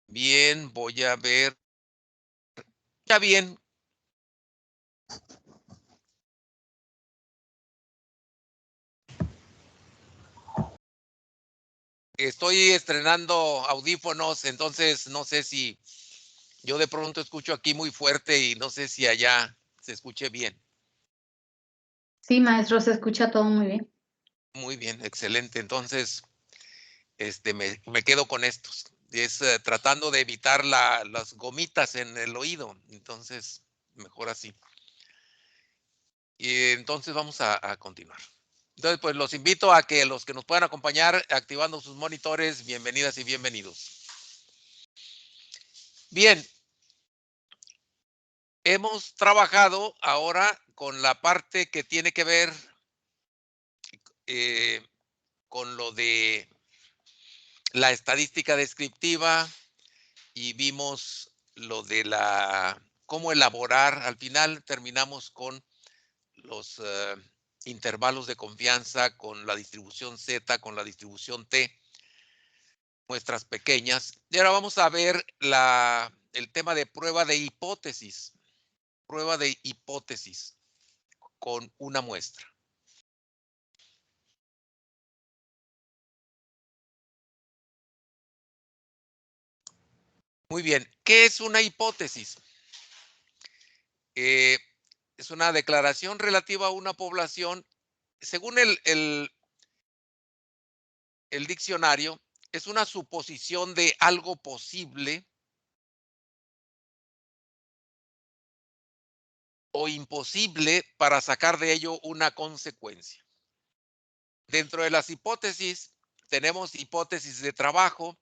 Bien, voy a ver. Ya bien. Estoy estrenando audífonos, entonces no sé si yo de pronto escucho aquí muy fuerte y no sé si allá se escuche bien. Sí, maestro, se escucha todo muy bien. Muy bien, excelente. Entonces, me quedo con estos. Es tratando de evitar las gomitas en el oído. Entonces, mejor así. Y entonces vamos a continuar. Entonces, pues los invito a que los que nos puedan acompañar activando sus monitores, bienvenidas y bienvenidos. Bien, hemos trabajado ahora con la parte que tiene que ver eh, con lo de la estadística descriptiva y vimos lo de cómo elaborar. Al final terminamos con los intervalos de confianza, con la distribución Z, con la distribución T, muestras pequeñas. Y ahora vamos a ver el tema de prueba de hipótesis. Prueba de hipótesis con una muestra. Muy bien, ¿qué es una hipótesis? Es una declaración relativa a una población. Según el diccionario, es una suposición de algo posible o imposible para sacar de ello una consecuencia. Dentro de las hipótesis, tenemos hipótesis de trabajo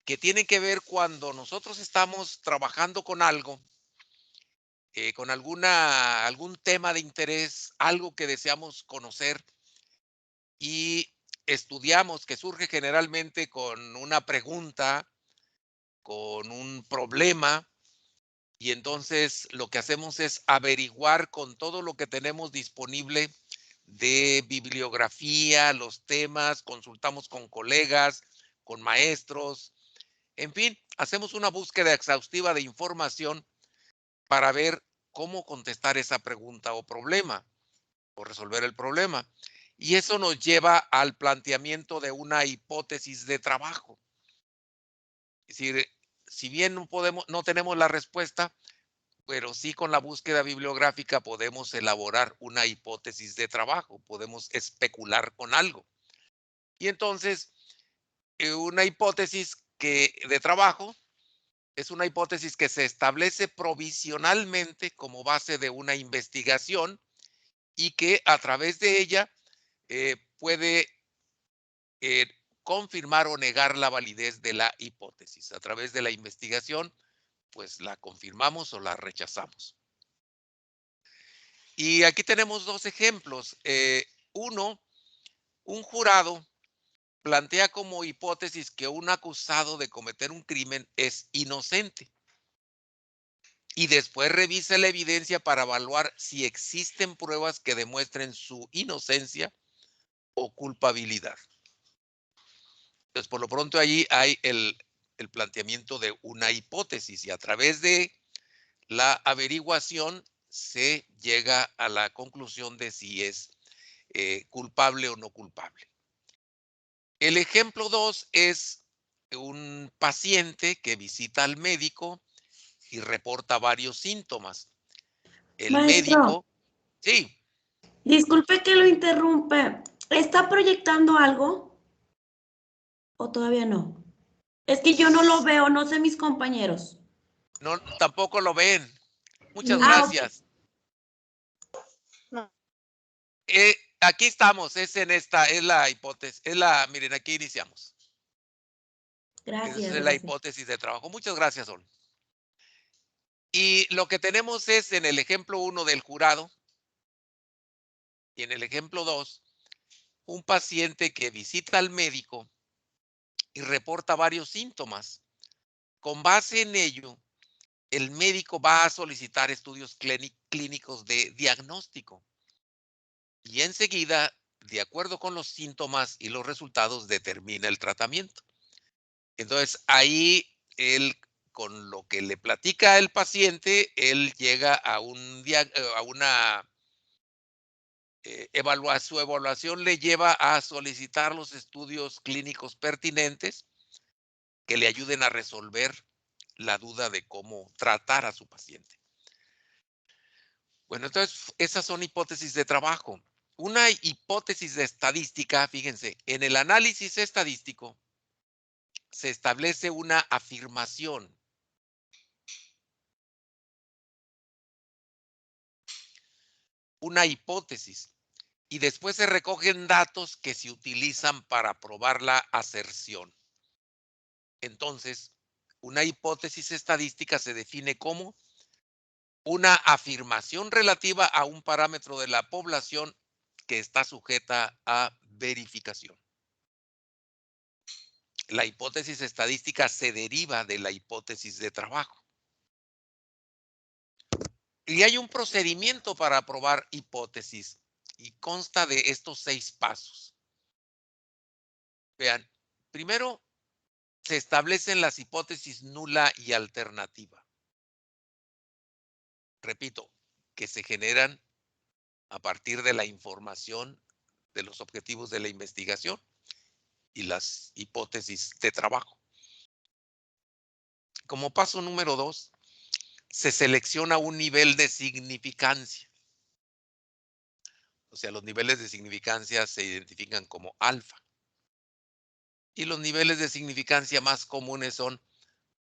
que tienen que ver cuando nosotros estamos trabajando con algo, con algún tema de interés, algo que deseamos conocer y estudiamos, que surge generalmente con una pregunta, con un problema, y entonces lo que hacemos es averiguar con todo lo que tenemos disponible de bibliografía, los temas, consultamos con colegas, con maestros, en fin, hacemos una búsqueda exhaustiva de información para ver cómo contestar esa pregunta o problema, o resolver el problema. Y eso nos lleva al planteamiento de una hipótesis de trabajo. Es decir, si bien no tenemos la respuesta, pero sí con la búsqueda bibliográfica podemos elaborar una hipótesis de trabajo, podemos especular con algo. Y entonces, una hipótesis de trabajo es una hipótesis que se establece provisionalmente como base de una investigación y que a través de ella puede eh, confirmar o negar la validez de la hipótesis. A través de la investigación, pues la confirmamos o la rechazamos. Y aquí tenemos dos ejemplos. Uno, un jurado plantea como hipótesis que un acusado de cometer un crimen es inocente y después revisa la evidencia para evaluar si existen pruebas que demuestren su inocencia o culpabilidad. Entonces, por lo pronto allí hay el planteamiento de una hipótesis y a través de la averiguación se llega a la conclusión de si es culpable o no culpable. El ejemplo 2 es un paciente que visita al médico y reporta varios síntomas. El Maestro, médico, sí, disculpe que lo interrumpa. ¿Está proyectando algo o todavía no? Es que yo no lo veo, no sé mis compañeros. no, tampoco lo ven. Muchas Ah, gracias. Aquí estamos, es la hipótesis, miren, aquí iniciamos. Esa gracias, es la gracias. hipótesis de trabajo. Muchas gracias, Sol. Y lo que tenemos es en el ejemplo 1 del jurado y en el ejemplo 2, un paciente que visita al médico y reporta varios síntomas. Con base en ello, el médico va a solicitar estudios clínicos de diagnóstico y enseguida, de acuerdo con los síntomas y los resultados, determina el tratamiento. Entonces, ahí él, con lo que le platica el paciente, él llega a una su evaluación le lleva a solicitar los estudios clínicos pertinentes que le ayuden a resolver la duda de cómo tratar a su paciente. Bueno, entonces esas son hipótesis de trabajo. Una hipótesis de estadística, fíjense, en el análisis estadístico se establece una afirmación. Una hipótesis. Y después se recogen datos que se utilizan para probar la aserción. Entonces, una hipótesis estadística se define como una afirmación relativa a un parámetro de la población que está sujeta a verificación. La hipótesis estadística se deriva de la hipótesis de trabajo. Y hay un procedimiento para probar hipótesis y consta de estos 6 pasos. Vean, primero se establecen las hipótesis nula y alternativa. Repito, que se generan a partir de la información de los objetivos de la investigación y las hipótesis de trabajo. Como paso número 2, se selecciona un nivel de significancia. O sea, los niveles de significancia se identifican como alfa. Y los niveles de significancia más comunes son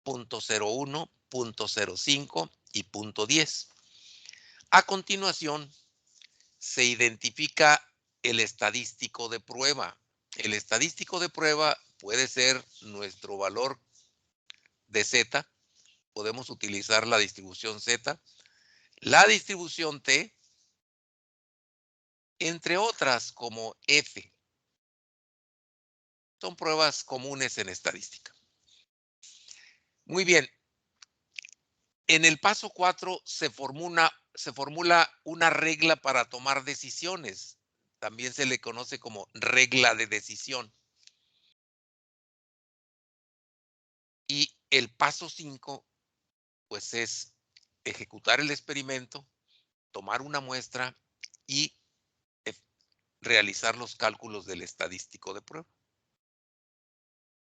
0.01, 0.05 y 0.10. A continuación, se identifica el estadístico de prueba. El estadístico de prueba puede ser nuestro valor de Z. Podemos utilizar la distribución Z, la distribución T, entre otras como F. Son pruebas comunes en estadística. Muy bien. En el paso 4 se formula una regla para tomar decisiones. También se le conoce como regla de decisión. Y el paso 5, pues es ejecutar el experimento, tomar una muestra y realizar los cálculos del estadístico de prueba.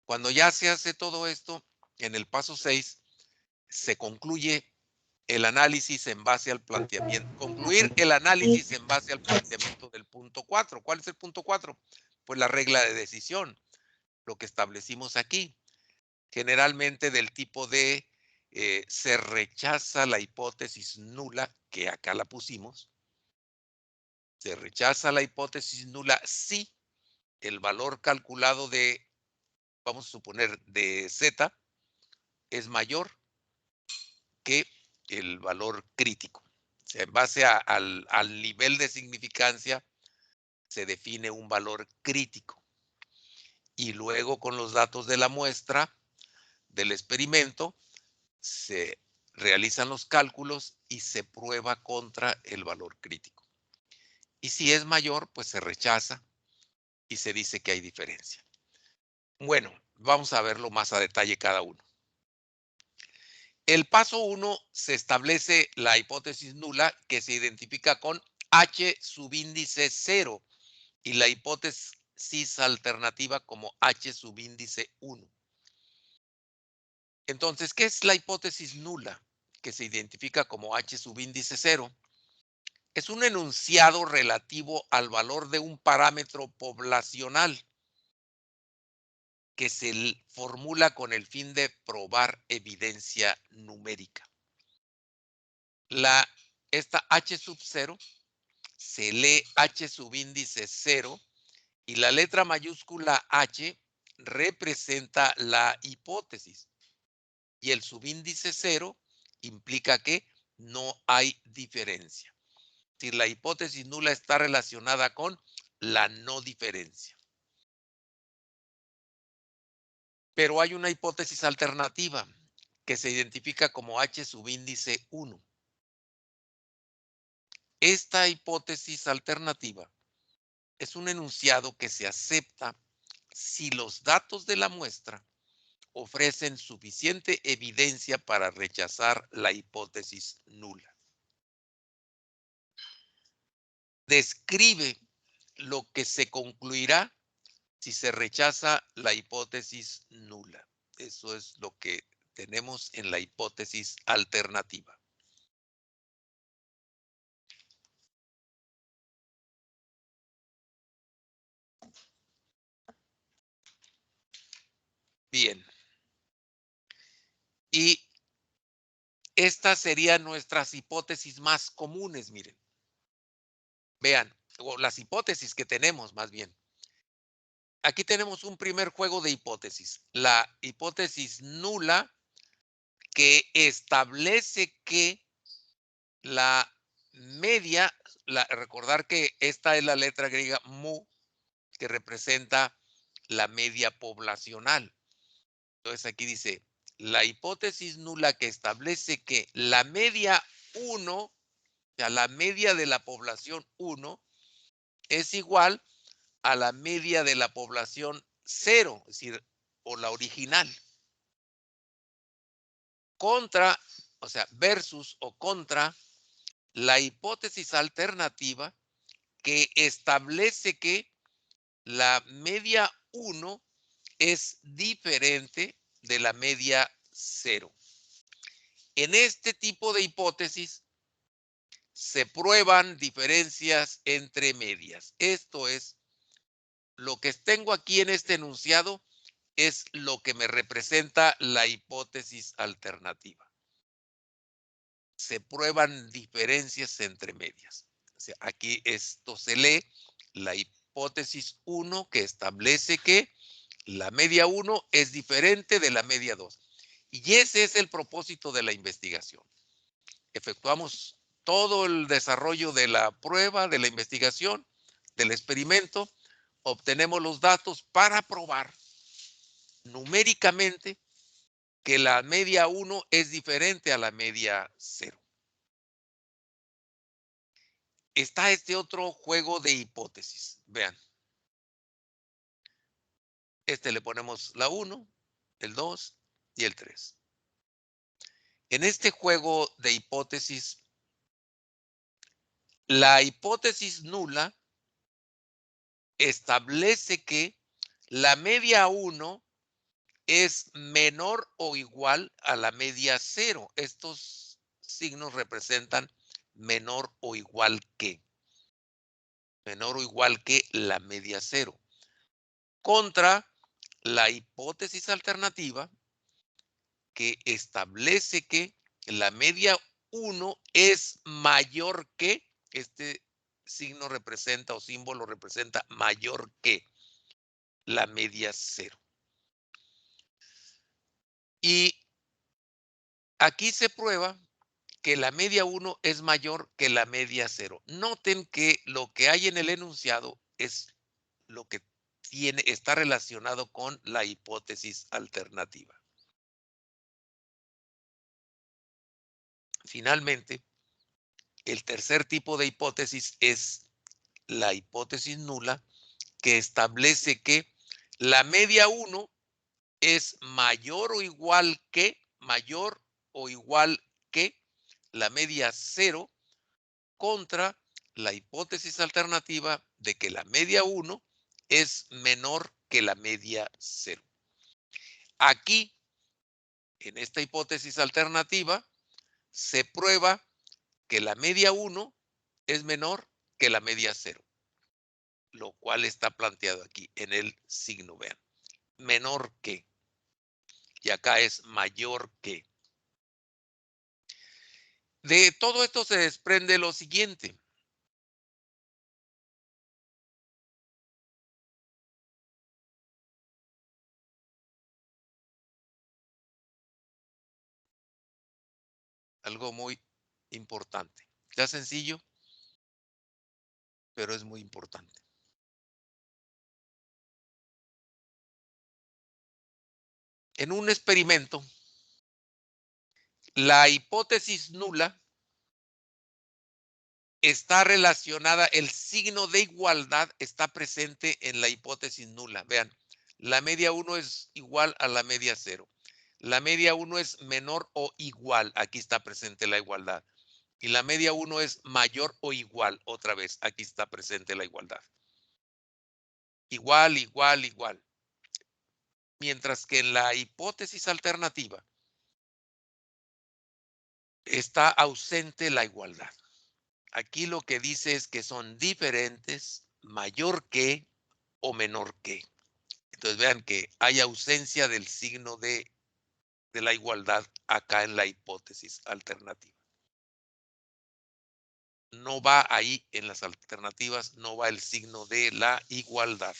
Cuando ya se hace todo esto, en el paso 6 se concluye el análisis en base al planteamiento. Concluir el análisis en base al planteamiento del punto 4. ¿Cuál es el punto 4? Pues la regla de decisión, lo que establecimos aquí. Generalmente del tipo de se rechaza la hipótesis nula, que acá la pusimos. Se rechaza la hipótesis nula si el valor calculado de, vamos a suponer, de Z es mayor que el valor crítico. O sea, en base al nivel de significancia se define un valor crítico. Y luego con los datos de la muestra del experimento se realizan los cálculos y se prueba contra el valor crítico. Y si es mayor, pues se rechaza y se dice que hay diferencia. Bueno, vamos a verlo más a detalle cada uno. El paso 1 se establece la hipótesis nula que se identifica con H subíndice 0 y la hipótesis alternativa como H subíndice 1. Entonces, ¿qué es la hipótesis nula que se identifica como H subíndice 0? Es un enunciado relativo al valor de un parámetro poblacional que se formula con el fin de probar evidencia numérica. Esta H sub 0 se lee H subíndice 0 y la letra mayúscula H representa la hipótesis y el subíndice 0 implica que no hay diferencia. Es decir, la hipótesis nula está relacionada con la no diferencia. Pero hay una hipótesis alternativa que se identifica como H subíndice 1. Esta hipótesis alternativa es un enunciado que se acepta si los datos de la muestra ofrecen suficiente evidencia para rechazar la hipótesis nula. Describe lo que se concluirá si se rechaza la hipótesis nula. Eso es lo que tenemos en la hipótesis alternativa. Bien. Y estas serían nuestras hipótesis más comunes, miren. Vean, o las hipótesis que tenemos más bien. Aquí tenemos un primer juego de hipótesis. La hipótesis nula que establece que la media, recordar que esta es la letra griega mu, que representa la media poblacional. Entonces aquí dice, la hipótesis nula que establece que la media 1, o sea, la media de la población 1 es igual a la media de la población 0, es decir, o la original. Contra, o sea, versus o contra la hipótesis alternativa que establece que la media 1 es diferente de la media 0. En este tipo de hipótesis se prueban diferencias entre medias. Esto es, lo que tengo aquí en este enunciado es lo que me representa la hipótesis alternativa. Se prueban diferencias entre medias. O sea, aquí esto se lee la hipótesis 1 que establece que la media 1 es diferente de la media 2. Y ese es el propósito de la investigación. Efectuamos todo el desarrollo de la prueba, de la investigación, del experimento, obtenemos los datos para probar numéricamente que la media 1 es diferente a la media 0. Está este otro juego de hipótesis. Vean. Este le ponemos la 1, el 2 y el 3. En este juego de hipótesis, la hipótesis nula establece que la media 1 es menor o igual a la media 0. Estos signos representan menor o igual que. Menor o igual que la media 0. Contra la hipótesis alternativa que establece que la media 1 es mayor que, este signo representa o símbolo representa mayor que la media 0. Y aquí se prueba que la media 1 es mayor que la media 0. Noten que lo que hay en el enunciado es lo que está relacionado con la hipótesis alternativa. Finalmente, el tercer tipo de hipótesis es la hipótesis nula que establece que la media 1 es mayor o igual que la media 0 contra la hipótesis alternativa de que la media 1 es menor que la media 0. Aquí, en esta hipótesis alternativa, se prueba que la media 1 es menor que la media 0, lo cual está planteado aquí en el signo, vean, menor que, y acá es mayor que. De todo esto se desprende lo siguiente. Algo muy importante. Ya sencillo, pero es muy importante. En un experimento, la hipótesis nula está relacionada, el signo de igualdad está presente en la hipótesis nula. Vean, La media 1 es igual a la media 0. La media 1 es menor o igual. Aquí está presente la igualdad. Y la media 1 es mayor o igual. Otra vez, aquí está presente la igualdad. Igual, igual, igual. Mientras que en la hipótesis alternativa está ausente la igualdad. Aquí lo que dice es que son diferentes, mayor que o menor que. Entonces vean que hay ausencia del signo de la igualdad acá en la hipótesis alternativa. No va ahí en las alternativas, no va el signo de la igualdad.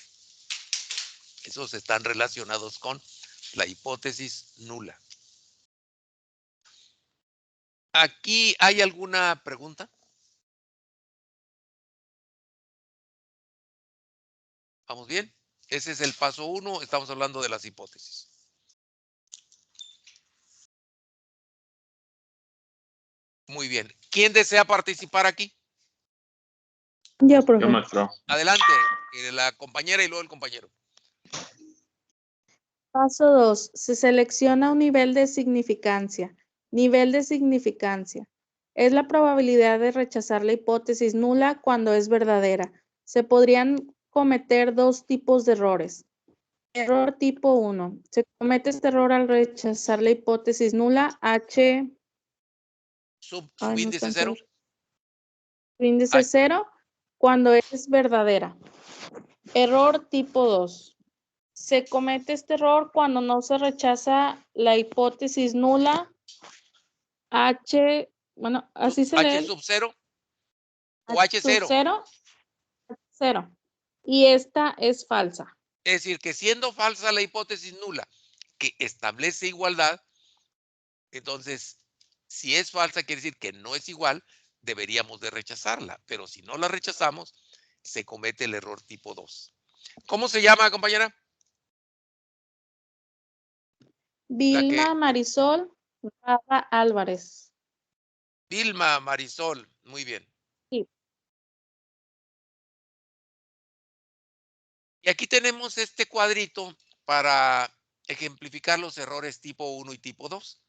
Esos están relacionados con la hipótesis nula. ¿Aquí hay alguna pregunta? ¿Vamos bien? Ese es el paso 1. Estamos hablando de las hipótesis. Muy bien. ¿Quién desea participar aquí? Yo, Yo, profe. maestro. Adelante, la compañera y luego el compañero. Paso 2. Se selecciona un nivel de significancia. Nivel de significancia. Es la probabilidad de rechazar la hipótesis nula cuando es verdadera. Se podrían cometer dos tipos de errores. Error tipo 1. Se comete este error al rechazar la hipótesis nula H. Subíndice 0. Índice 0 cuando es verdadera. Error tipo 2. Se comete este error cuando no se rechaza la hipótesis nula H, bueno, así se H lee. sub 0 o H sub H0. 0, 0. Y esta es falsa. Es decir, que siendo falsa la hipótesis nula que establece igualdad, entonces, si es falsa, quiere decir que no es igual, deberíamos de rechazarla. Pero si no la rechazamos, se comete el error tipo 2. ¿Cómo se llama, compañera? Vilma Marisol Rada Álvarez. Vilma Marisol. Muy bien. Sí. Y aquí tenemos este cuadrito para ejemplificar los errores tipo 1 y tipo 2.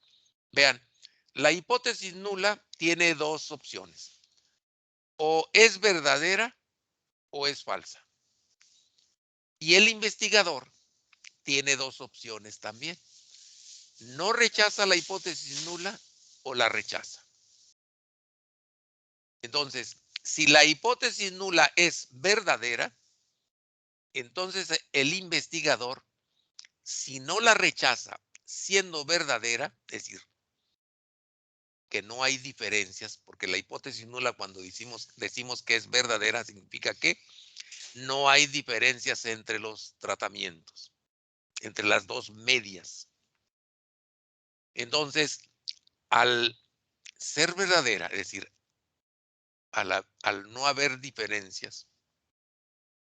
Vean, la hipótesis nula tiene dos opciones. O es verdadera o es falsa. Y el investigador tiene dos opciones también. No rechaza la hipótesis nula o la rechaza. Entonces, si la hipótesis nula es verdadera, entonces el investigador, si no la rechaza siendo verdadera, es decir, que no hay diferencias, porque la hipótesis nula cuando decimos que es verdadera significa que no hay diferencias entre los tratamientos, entre las dos medias. Entonces, al ser verdadera, es decir, al no haber diferencias,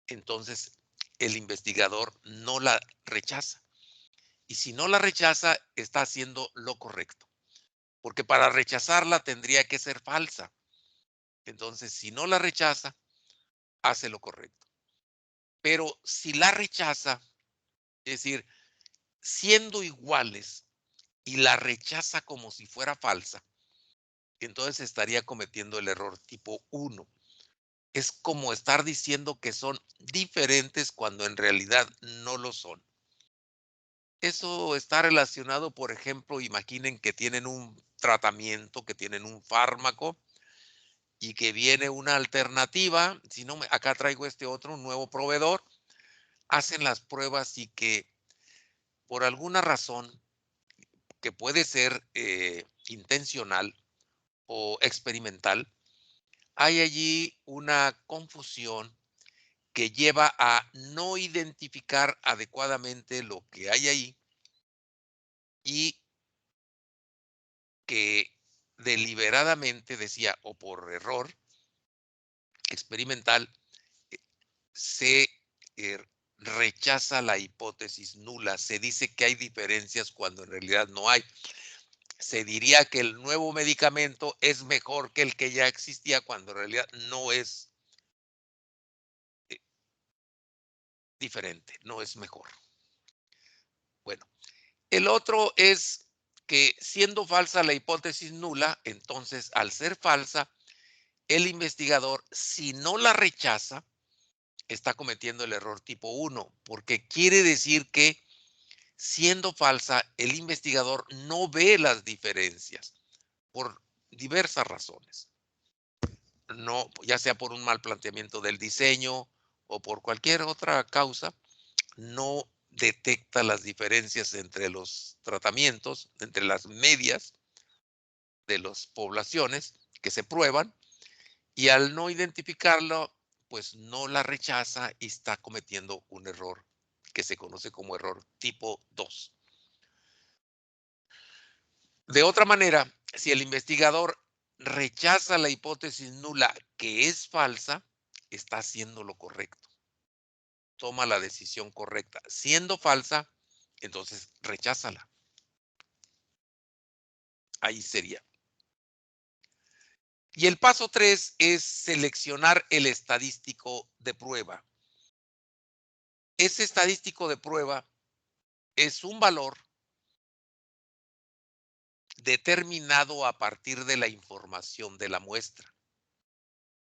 entonces el investigador no la rechaza. Y si no la rechaza, está haciendo lo correcto. Porque para rechazarla tendría que ser falsa. Entonces, si no la rechaza, hace lo correcto. Pero si la rechaza, es decir, siendo iguales y la rechaza como si fuera falsa, entonces estaría cometiendo el error tipo 1. Es como estar diciendo que son diferentes cuando en realidad no lo son. Eso está relacionado, por ejemplo, imaginen que tienen un tratamiento, que tienen un fármaco y que viene una alternativa. Si no, acá traigo este otro, un nuevo proveedor. Hacen las pruebas y que por alguna razón que puede ser intencional o experimental, hay allí una confusión que lleva a no identificar adecuadamente lo que hay ahí y que deliberadamente decía, o por error experimental, se rechaza la hipótesis nula. Se dice que hay diferencias cuando en realidad no hay. Se diría que el nuevo medicamento es mejor que el que ya existía cuando en realidad no es diferente, no es mejor. El otro es que siendo falsa la hipótesis nula, entonces al ser falsa, el investigador, si no la rechaza, está cometiendo el error tipo 1, porque quiere decir que siendo falsa, el investigador no ve las diferencias por diversas razones. No, ya sea por un mal planteamiento del diseño o por cualquier otra causa, no detecta las diferencias entre los tratamientos, entre las medias de las poblaciones que se prueban, y al no identificarlo, pues no la rechaza y está cometiendo un error que se conoce como error tipo 2. De otra manera, si el investigador rechaza la hipótesis nula que es falsa, está haciendo lo correcto. Toma la decisión correcta. Siendo falsa, entonces recházala. Ahí sería. Y el paso 3 es seleccionar el estadístico de prueba. Ese estadístico de prueba es un valor determinado a partir de la información de la muestra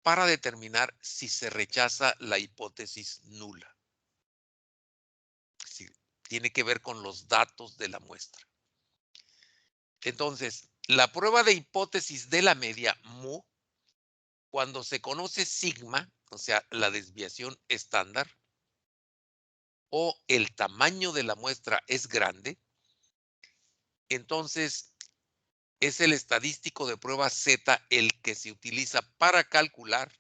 para determinar si se rechaza la hipótesis nula. Sí, tiene que ver con los datos de la muestra. Entonces, la prueba de hipótesis de la media, mu, cuando se conoce sigma, o sea, la desviación estándar, o el tamaño de la muestra es grande, entonces es el estadístico de prueba Z el que se utiliza para calcular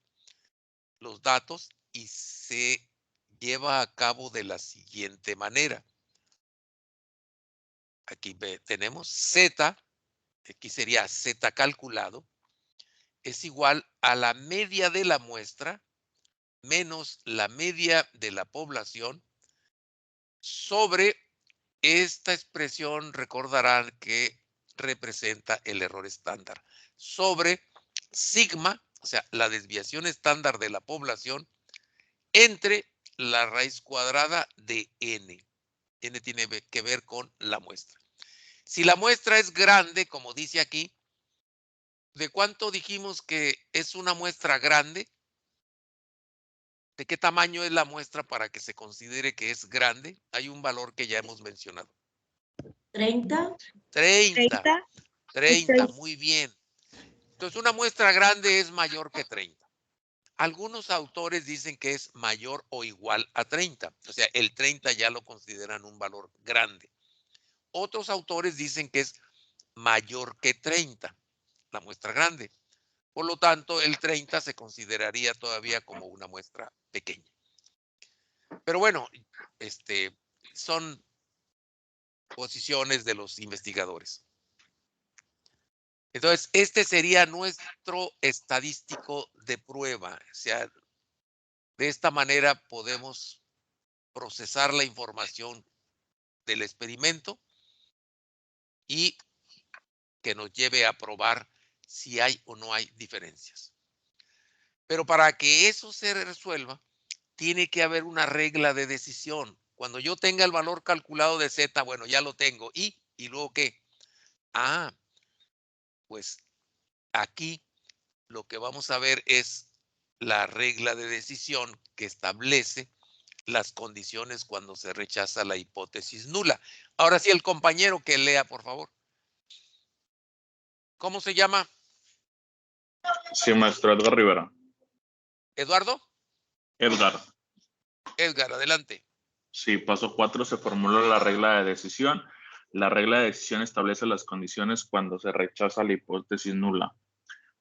los datos y se lleva a cabo de la siguiente manera. Aquí tenemos Z, aquí sería Z calculado, es igual a la media de la muestra menos la media de la población sobre esta expresión, recordarán que representa el error estándar, sobre sigma, o sea, la desviación estándar de la población, entre la raíz cuadrada de n. N tiene que ver con la muestra. Si la muestra es grande, como dice aquí, ¿de cuánto dijimos que es una muestra grande? ¿De qué tamaño es la muestra para que se considere que es grande? Hay un valor que ya hemos mencionado. 30. 30, muy bien. Entonces, una muestra grande es mayor que 30. Algunos autores dicen que es mayor o igual a 30. O sea, el 30 ya lo consideran un valor grande. Otros autores dicen que es mayor que 30, la muestra grande. Por lo tanto, el 30 se consideraría todavía como una muestra pequeña. Pero bueno, son posiciones de los investigadores. Entonces, este sería nuestro estadístico de prueba. O sea, de esta manera podemos procesar la información del experimento y que nos lleve a probar si hay o no hay diferencias. Pero para que eso se resuelva, tiene que haber una regla de decisión. Cuando yo tenga el valor calculado de Z, bueno, ya lo tengo. ¿Y luego qué? Pues aquí lo que vamos a ver es la regla de decisión que establece las condiciones cuando se rechaza la hipótesis nula. Ahora sí, el compañero que lea, por favor. ¿Cómo se llama? Sí, maestro Edgar Rivera. ¿Eduardo? Edgar. Edgar, adelante. Sí, paso 4 se formula la regla de decisión. La regla de decisión establece las condiciones cuando se rechaza la hipótesis nula.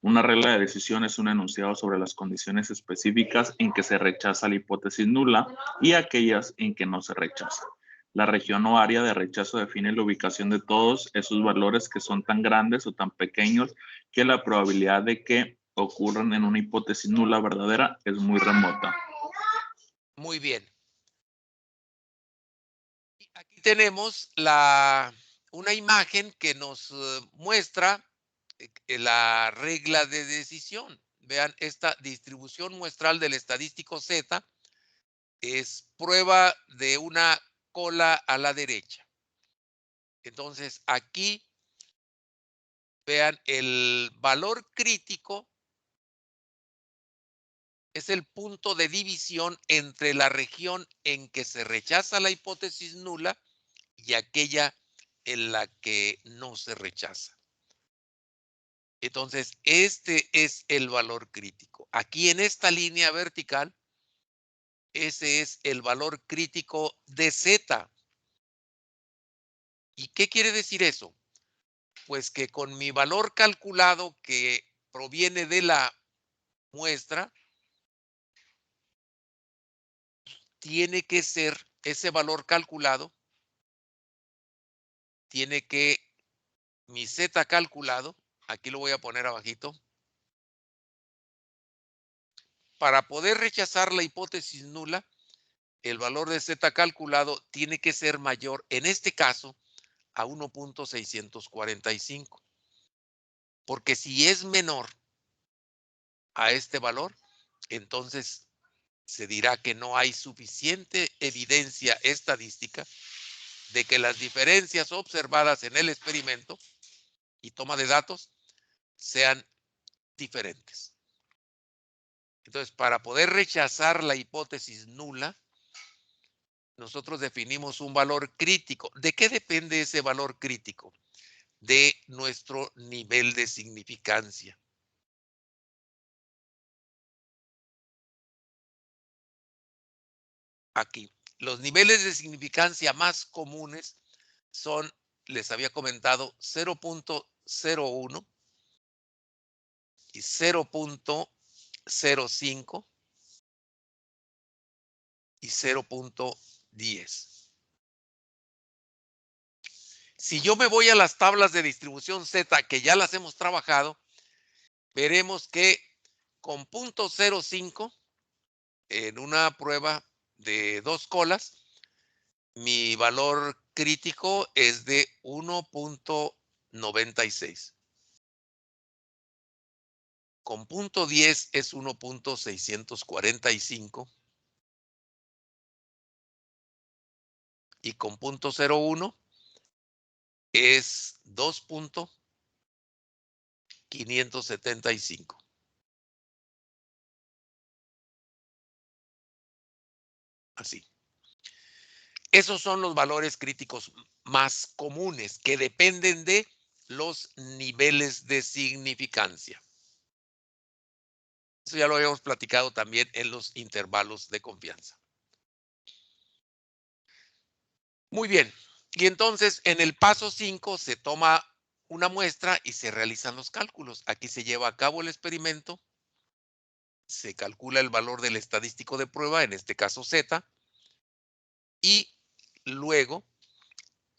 Una regla de decisión es un enunciado sobre las condiciones específicas en que se rechaza la hipótesis nula y aquellas en que no se rechaza. La región o área de rechazo define la ubicación de todos esos valores que son tan grandes o tan pequeños que la probabilidad de que ocurran en una hipótesis nula verdadera es muy remota. Muy bien. Aquí tenemos una imagen que nos muestra la regla de decisión. Vean, esta distribución muestral del estadístico Z es prueba de una cola a la derecha. Entonces, aquí vean, el valor crítico es el punto de división entre la región en que se rechaza la hipótesis nula y aquella en la que no se rechaza. Entonces, este es el valor crítico. Aquí en esta línea vertical, ese es el valor crítico de Z. ¿Y qué quiere decir eso? Pues que con mi valor calculado que proviene de la muestra, tiene que ser ese valor calculado, tiene que mi Z calculado, aquí lo voy a poner abajito, para poder rechazar la hipótesis nula, el valor de Z calculado tiene que ser mayor, en este caso, a 1.645. Porque si es menor a este valor, entonces se dirá que no hay suficiente evidencia estadística de que las diferencias observadas en el experimento y toma de datos sean diferentes. Entonces, para poder rechazar la hipótesis nula, nosotros definimos un valor crítico. ¿De qué depende ese valor crítico? De nuestro nivel de significancia. Aquí, los niveles de significancia más comunes son, les había comentado, 0.01 y 0.05 y 0.10. Si yo me voy a las tablas de distribución Z, que ya las hemos trabajado, veremos que con 0.05 en una prueba de 2 colas, mi valor crítico es de 1.96. Con 0.10 es 1.645. Y con 0.01 es 2.575. Así. Esos son los valores críticos más comunes que dependen de los niveles de significancia. Eso ya lo habíamos platicado también en los intervalos de confianza. Muy bien. Y entonces en el paso 5 se toma una muestra y se realizan los cálculos. Aquí se lleva a cabo el experimento. Se calcula el valor del estadístico de prueba, en este caso Z, y luego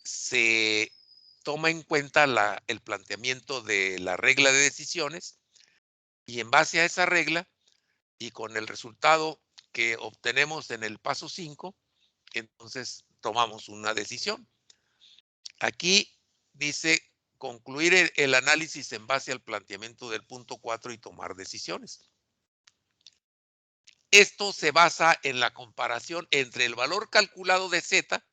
se toma en cuenta el planteamiento de la regla de decisiones y en base a esa regla y con el resultado que obtenemos en el paso 5, entonces tomamos una decisión. Aquí dice concluir el análisis en base al planteamiento del punto 4 y tomar decisiones. Esto se basa en la comparación entre el valor calculado de Z,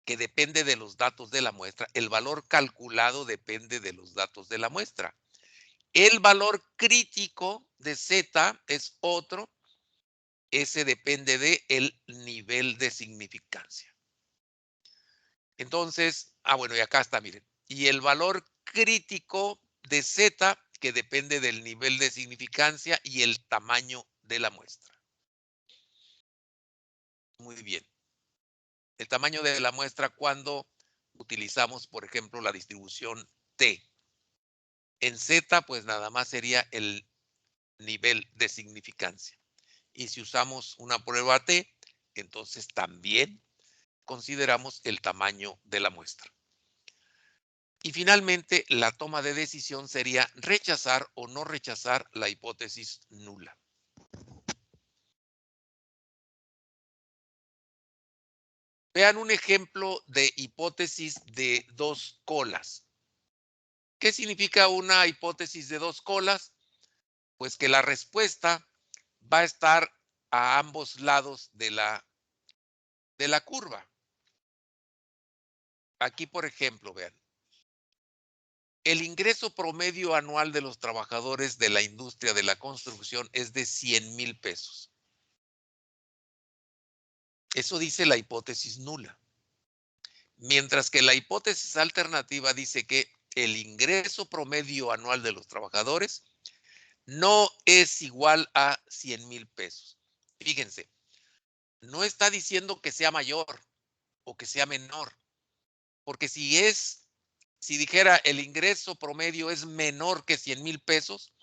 que depende de los datos de la muestra. El valor calculado depende de los datos de la muestra. El valor crítico de Z es otro. Ese depende del nivel de significancia. Entonces, bueno, y acá está, miren. Y el valor crítico de Z, que depende del nivel de significancia y el tamaño de la muestra. Muy bien. El tamaño de la muestra cuando utilizamos, por ejemplo, la distribución T. En Z, pues nada más sería el nivel de significancia. Y si usamos una prueba T, entonces también consideramos el tamaño de la muestra. Y finalmente, la toma de decisión sería rechazar o no rechazar la hipótesis nula. Vean un ejemplo de hipótesis de 2 colas. ¿Qué significa una hipótesis de 2 colas? Pues que la respuesta va a estar a ambos lados de la curva. aquí, por ejemplo, vean. El ingreso promedio anual de los trabajadores de la industria de la construcción es de 100,000 pesos. Eso dice la hipótesis nula. Mientras que la hipótesis alternativa dice que el ingreso promedio anual de los trabajadores no es igual a 100,000 pesos. Fíjense, no está diciendo que sea mayor o que sea menor, porque si dijera el ingreso promedio es menor que 100,000 pesos,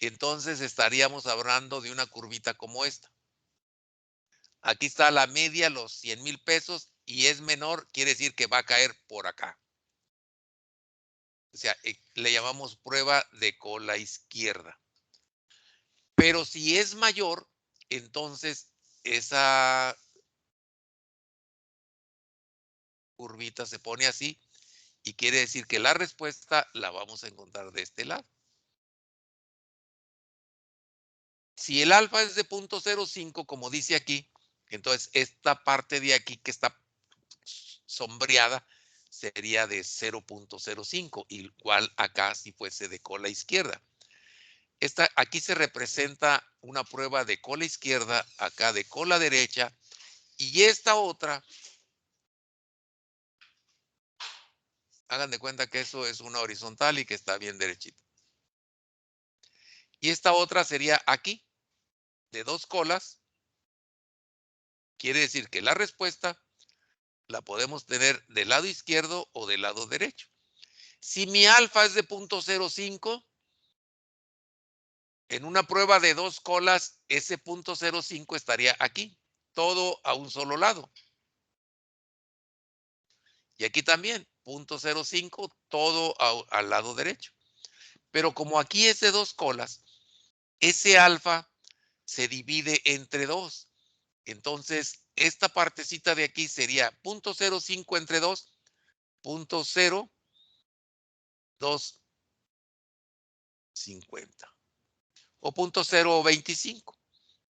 entonces estaríamos hablando de una curvita como esta. Aquí está la media, los 100,000 pesos, y es menor, quiere decir que va a caer por acá. O sea, le llamamos prueba de cola izquierda. Pero si es mayor, entonces esa curvita se pone así y quiere decir que la respuesta la vamos a encontrar de este lado. Si el alfa es de 0.05, como dice aquí, entonces esta parte de aquí que está sombreada sería de 0.05, igual acá si fuese de cola izquierda. Aquí se representa una prueba de cola izquierda, acá de cola derecha, y esta otra, hagan de cuenta que eso es una horizontal y que está bien derechito. Y esta otra sería aquí, de 2 colas. Quiere decir que la respuesta la podemos tener del lado izquierdo o del lado derecho. Si mi alfa es de 0.05, en una prueba de 2 colas, ese 0.05 estaría aquí, todo a un solo lado. Y aquí también, 0.05, todo al lado derecho. Pero como aquí es de 2 colas, ese alfa se divide entre 2. Entonces, esta partecita de aquí sería 0.05 entre 2, 0.0250 o 0.025.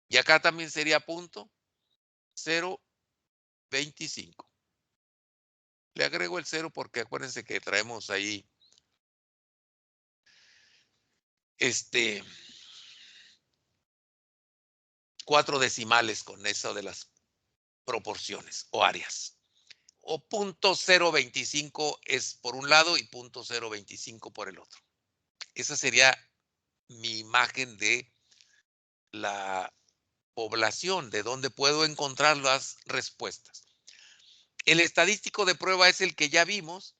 Y acá también sería 0.025. Le agrego el 0 porque acuérdense que traemos ahí 4 decimales con eso de las proporciones o áreas. O 0.025 es por un lado y 0.025 por el otro. Esa sería mi imagen de la población, de donde puedo encontrar las respuestas. El estadístico de prueba es el que ya vimos,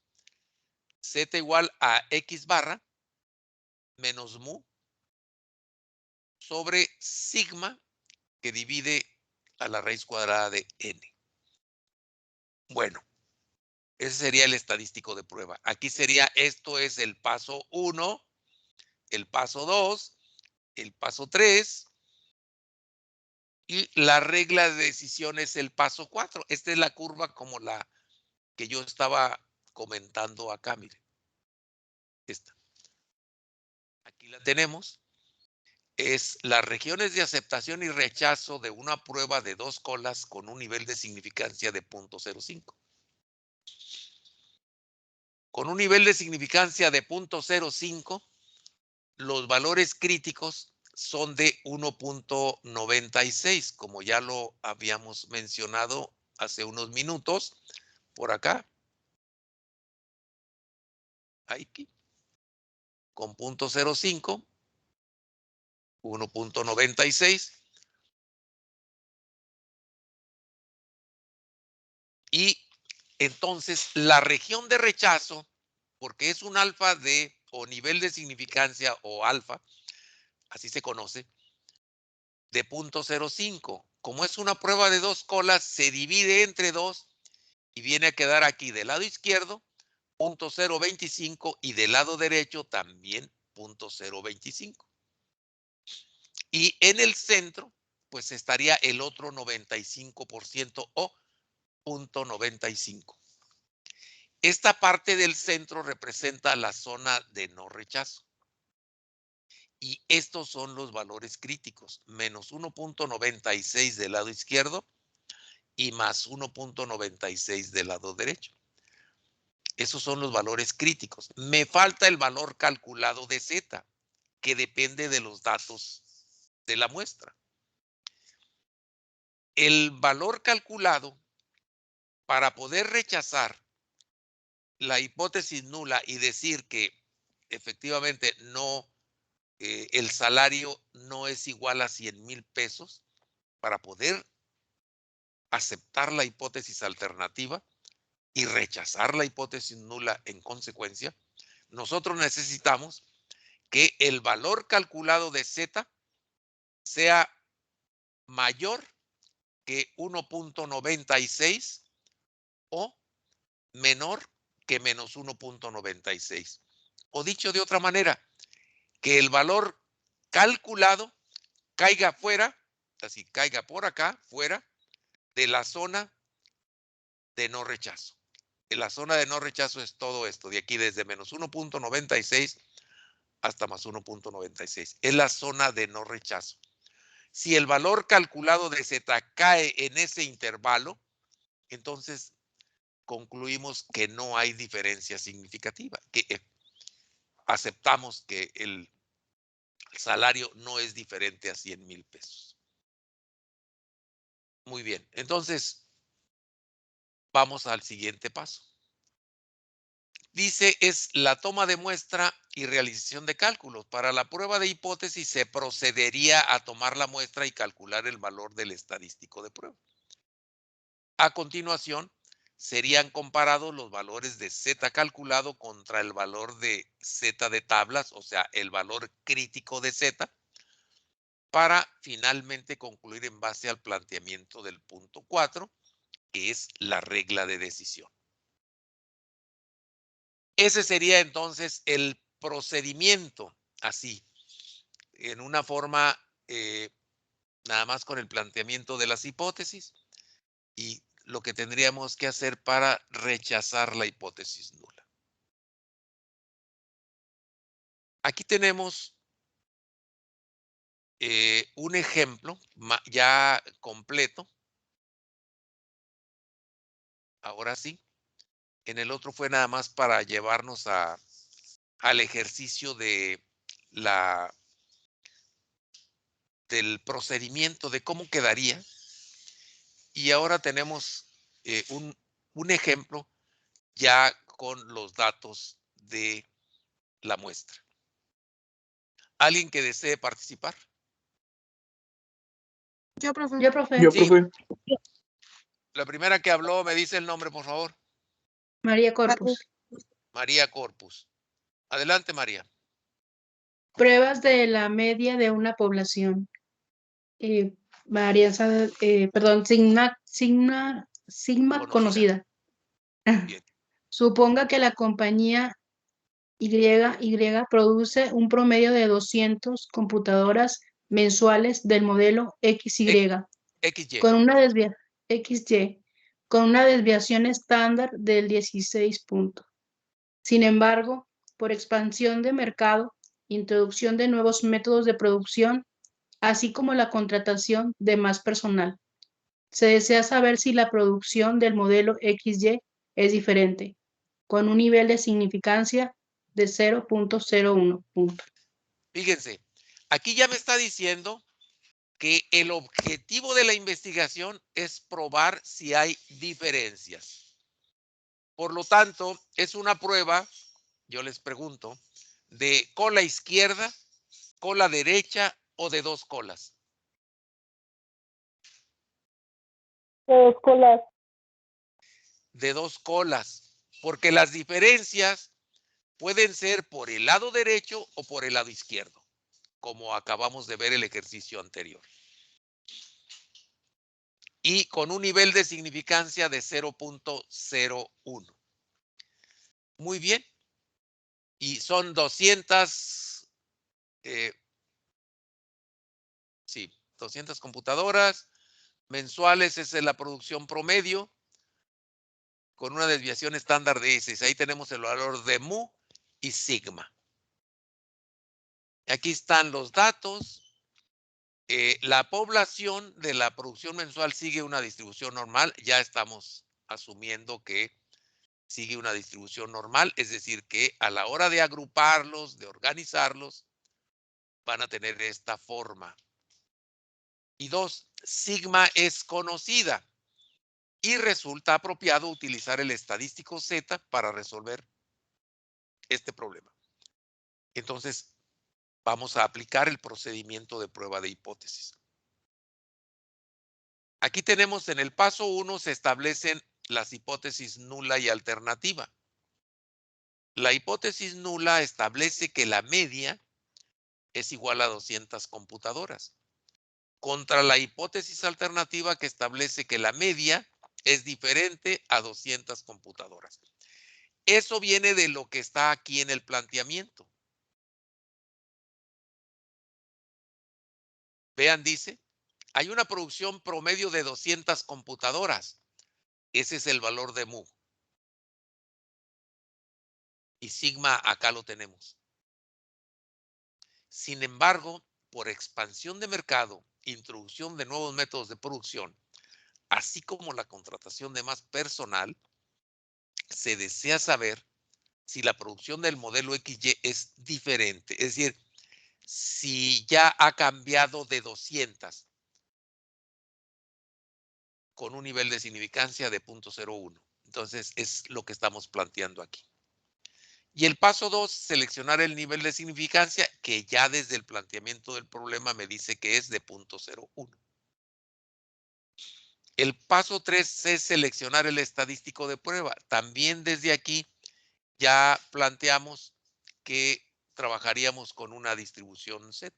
Z igual a X barra menos mu sobre sigma que divide a la raíz cuadrada de n. Bueno, ese sería el estadístico de prueba. Aquí sería, esto es el paso 1, el paso 2, el paso 3 y la regla de decisión es el paso 4. Esta es la curva como la que yo estaba comentando acá, miren. Esta. Aquí la tenemos. Es las regiones de aceptación y rechazo de una prueba de 2 colas con un nivel de significancia de 0.05. Con un nivel de significancia de 0.05, los valores críticos son de 1.96, como ya lo habíamos mencionado hace unos minutos, por acá. Aquí. Con 0.05, 1.96. Y entonces la región de rechazo, porque es un alfa o nivel de significancia o alfa, así se conoce, de 0.05. Como es una prueba de 2 colas, se divide entre 2 y viene a quedar aquí del lado izquierdo 0.025 y del lado derecho también 0.025. Y en el centro, pues estaría el otro 95% o 0.95. Esta parte del centro representa la zona de no rechazo. Y estos son los valores críticos, menos 1.96 del lado izquierdo y más 1.96 del lado derecho. Esos son los valores críticos. Me falta el valor calculado de Z, que depende de los datos de la muestra. El valor calculado, para poder rechazar la hipótesis nula y decir que efectivamente no, el salario no es igual a 100,000 pesos, para poder aceptar la hipótesis alternativa y rechazar la hipótesis nula en consecuencia, nosotros necesitamos que el valor calculado de Z sea mayor que 1.96 o menor que menos 1.96. O dicho de otra manera, que el valor calculado caiga fuera, así caiga por acá, fuera de la zona de no rechazo. La zona de no rechazo es todo esto, de aquí desde menos 1.96 hasta más 1.96. Es la zona de no rechazo. Si el valor calculado de Z cae en ese intervalo, entonces concluimos que no hay diferencia significativa, que aceptamos que el salario no es diferente a 100,000 pesos. Muy bien, entonces vamos al siguiente paso. Dice, es la toma de muestra y realización de cálculos. Para la prueba de hipótesis se procedería a tomar la muestra y calcular el valor del estadístico de prueba. A continuación, serían comparados los valores de Z calculado contra el valor de Z de tablas, o sea, el valor crítico de Z, para finalmente concluir en base al planteamiento del punto 4, que es la regla de decisión. Ese sería entonces el procedimiento, así, en una forma, nada más con el planteamiento de las hipótesis y lo que tendríamos que hacer para rechazar la hipótesis nula. Aquí tenemos un ejemplo ya completo. Ahora sí. En el otro fue nada más para llevarnos al ejercicio de del procedimiento de cómo quedaría. Y ahora tenemos un ejemplo ya con los datos de la muestra. ¿Alguien que desee participar? Yo, profe. Yo, profe. Yo, Sí. profe. La primera que habló, me dice el nombre, por favor. María Corpus. María Corpus. Adelante, María. Pruebas de la media de una población. Varianza, perdón, sigma conocida. Bien. Suponga que la compañía Y produce un promedio de 200 computadoras mensuales del modelo XY XY. con una XY con una desviación estándar del 16 puntos. Sin embargo, por expansión de mercado, introducción de nuevos métodos de producción, así como la contratación de más personal, se desea saber si la producción del modelo XY es diferente, con un nivel de significancia de 0.01 punto. Fíjense, aquí ya me está diciendo que el objetivo de la investigación es probar si hay diferencias. Por lo tanto, es una prueba, yo les pregunto, de cola izquierda, cola derecha o de dos colas. De dos colas. De dos colas, porque las diferencias pueden ser por el lado derecho o por el lado izquierdo, como acabamos de ver el ejercicio anterior. Y con un nivel de significancia de 0.01. Muy bien. Y son 200, 200 computadoras mensuales, esa es la producción promedio, con una desviación estándar de 16. Ahí tenemos el valor de mu y sigma. Aquí están los datos. La población de la producción mensual sigue una distribución normal. Ya estamos asumiendo que sigue una distribución normal, es decir, que a la hora de agruparlos, de organizarlos, van a tener esta forma. Y 2, sigma es conocida y resulta apropiado utilizar el estadístico Z para resolver este problema. Entonces, vamos a aplicar el procedimiento de prueba de hipótesis. Aquí tenemos en el paso 1 se establecen las hipótesis nula y alternativa. La hipótesis nula establece que la media es igual a 200 computadoras, contra la hipótesis alternativa que establece que la media es diferente a 200 computadoras. Eso viene de lo que está aquí en el planteamiento. Vean, dice, hay una producción promedio de 200 computadoras. Ese es el valor de mu. Y sigma acá lo tenemos. Sin embargo, por expansión de mercado, introducción de nuevos métodos de producción, así como la contratación de más personal, se desea saber si la producción del modelo XY es diferente. Es decir, si ya ha cambiado de 200 con un nivel de significancia de 0.01. Entonces, es lo que estamos planteando aquí. Y el paso 2, seleccionar el nivel de significancia, que ya desde el planteamiento del problema me dice que es de 0.01. El paso 3 es seleccionar el estadístico de prueba. También desde aquí ya planteamos que trabajaríamos con una distribución Z.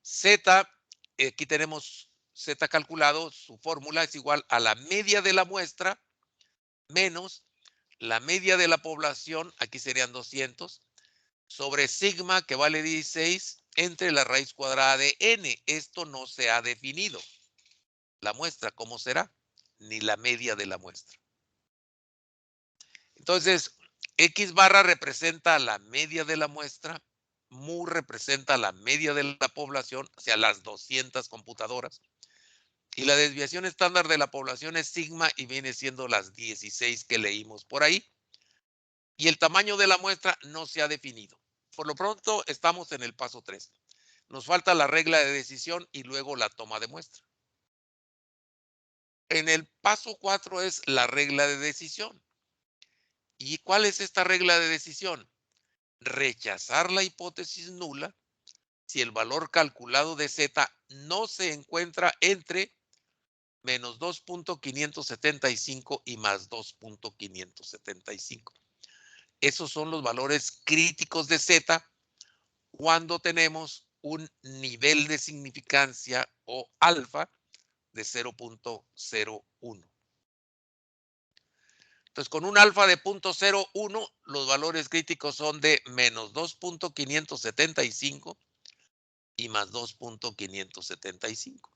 Z, aquí tenemos Z calculado, su fórmula es igual a la media de la muestra menos la media de la población, aquí serían 200, sobre sigma, que vale 16, entre la raíz cuadrada de n. Esto no se ha definido. La muestra, ¿cómo será? Ni la media de la muestra. Entonces, X barra representa la media de la muestra, mu representa la media de la población, o sea, las 200 computadoras, y la desviación estándar de la población es sigma y viene siendo las 16 que leímos por ahí, y el tamaño de la muestra no se ha definido. Por lo pronto, estamos en el paso 3. Nos falta la regla de decisión y luego la toma de muestra. En el paso 4 es la regla de decisión. ¿Y cuál es esta regla de decisión? Rechazar la hipótesis nula si el valor calculado de Z no se encuentra entre menos 2.575 y más 2.575. Esos son los valores críticos de Z cuando tenemos un nivel de significancia o alfa de 0.01. Entonces, con un alfa de 0.01, los valores críticos son de menos 2.575 y más 2.575.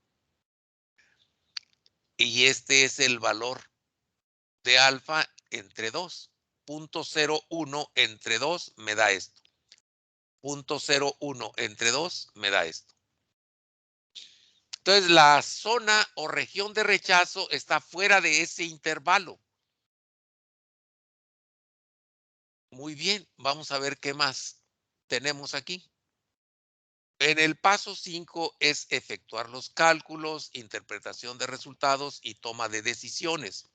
Y este es el valor de alfa entre 2. 0.01 entre 2 me da esto. 0.01 entre 2 me da esto. Entonces, la zona o región de rechazo está fuera de ese intervalo. Muy bien, vamos a ver qué más tenemos aquí. En el paso 5 es efectuar los cálculos, interpretación de resultados y toma de decisiones.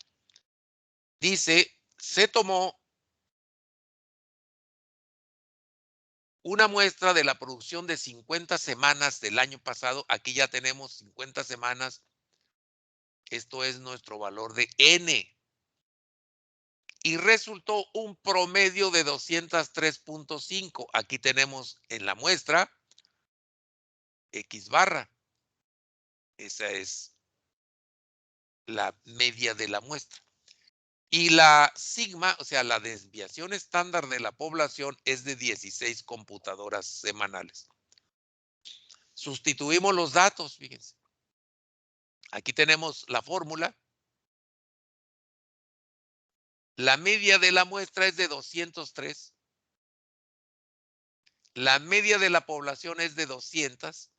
Dice, se tomó una muestra de la producción de 50 semanas del año pasado. Aquí ya tenemos 50 semanas. Esto es nuestro valor de N. Y resultó un promedio de 203.5. Aquí tenemos en la muestra X barra. Esa es la media de la muestra. Y la sigma, o sea, la desviación estándar de la población es de 16 computadoras semanales. Sustituimos los datos, fíjense. Aquí tenemos la fórmula. La media de la muestra es de 203. La media de la población es de 200.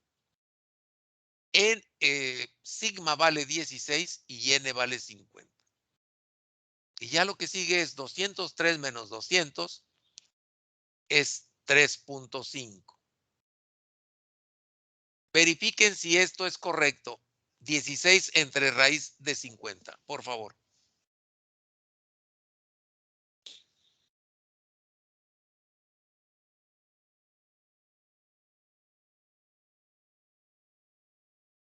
En sigma vale 16 y n vale 50. Y ya lo que sigue es 203 menos 200 es 3.5. Verifiquen si esto es correcto. 16 entre raíz de 50, por favor.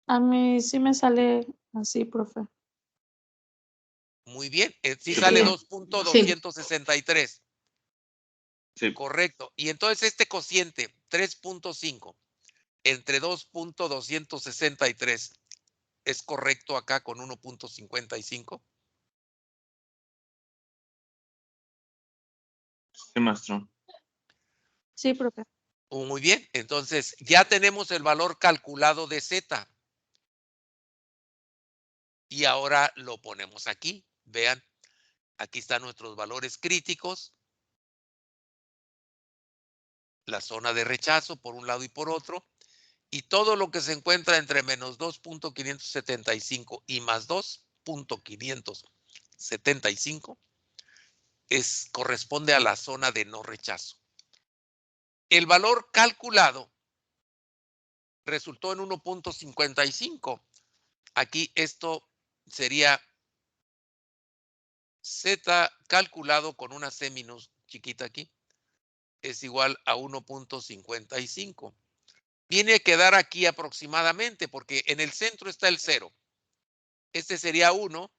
A mí sí me sale así, profe. Muy bien. Sí Sí, sale profe. 2.263. Sí. Correcto. Y entonces este cociente 3.5 entre 2.263 es correcto acá con 1.55. Sí, maestro. Sí, profe. Muy bien. Entonces ya tenemos el valor calculado de Z. Y ahora lo ponemos aquí. Vean, aquí están nuestros valores críticos. La zona de rechazo por un lado y por otro. Y todo lo que se encuentra entre menos 2.575 y más 2.575 corresponde a la zona de no rechazo. El valor calculado resultó en 1.55. Aquí esto sería Z calculado con una C chiquita aquí. Es igual a 1.55. Viene a quedar aquí aproximadamente porque en el centro está el 0. Este sería 1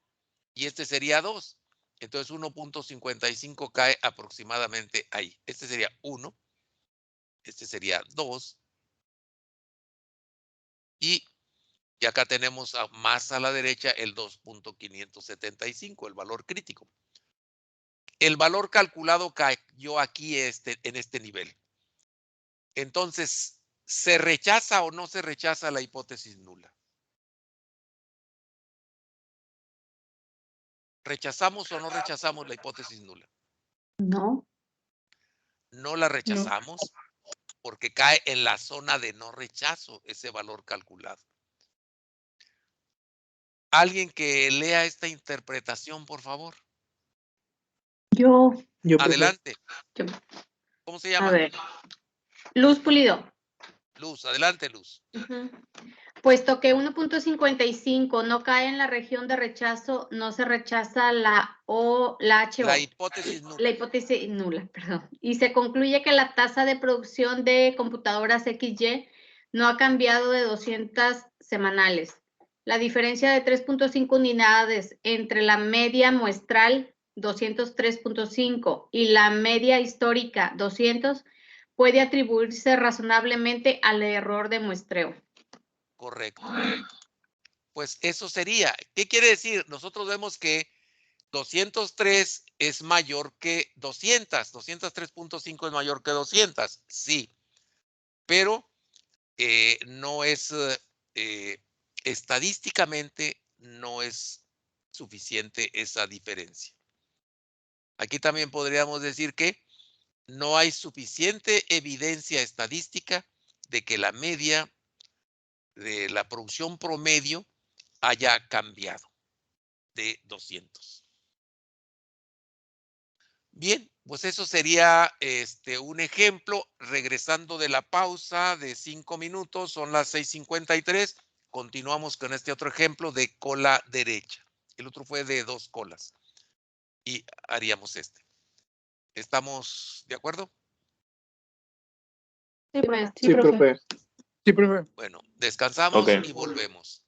y este sería 2. Entonces 1.55 cae aproximadamente ahí. Este sería 1, este sería 2 y acá tenemos más a la derecha el 2.575, el valor crítico. El valor calculado cayó aquí en este nivel. Entonces, ¿se rechaza o no se rechaza la hipótesis nula? ¿Rechazamos o no rechazamos la hipótesis nula? No, No la no. rechazamos porque cae en la zona de no rechazo ese valor calculado. Alguien que lea esta interpretación, por favor. Yo, profe. Adelante. Yo. ¿Cómo se A llama? ver. Luz Pulido. Luz, adelante, Luz. Puesto que 1.55 no cae en la región de rechazo, no se rechaza la HO. La hipótesis nula. La hipótesis nula, perdón. Y se concluye que la tasa de producción de computadoras XY no ha cambiado de 200 semanales. La diferencia de 3.5 unidades entre la media muestral 203.5 y la media histórica 200 puede atribuirse razonablemente al error de muestreo. Correcto. Pues eso sería. ¿Qué quiere decir? Nosotros vemos que 203 es mayor que 200. 203.5 es mayor que 200. Sí. Pero no es, estadísticamente, no es suficiente esa diferencia. Aquí también podríamos decir que no hay suficiente evidencia estadística de que la media de la producción promedio haya cambiado de 200. Bien, pues eso sería un ejemplo. Regresando de la pausa de 5 minutos, son las 6:53. Continuamos con este otro ejemplo de cola derecha. El otro fue de 2 colas. Y haríamos este. ¿Estamos de acuerdo? Sí, profe. Sí, profe. Sí, profe. Bueno, descansamos Ok. y volvemos.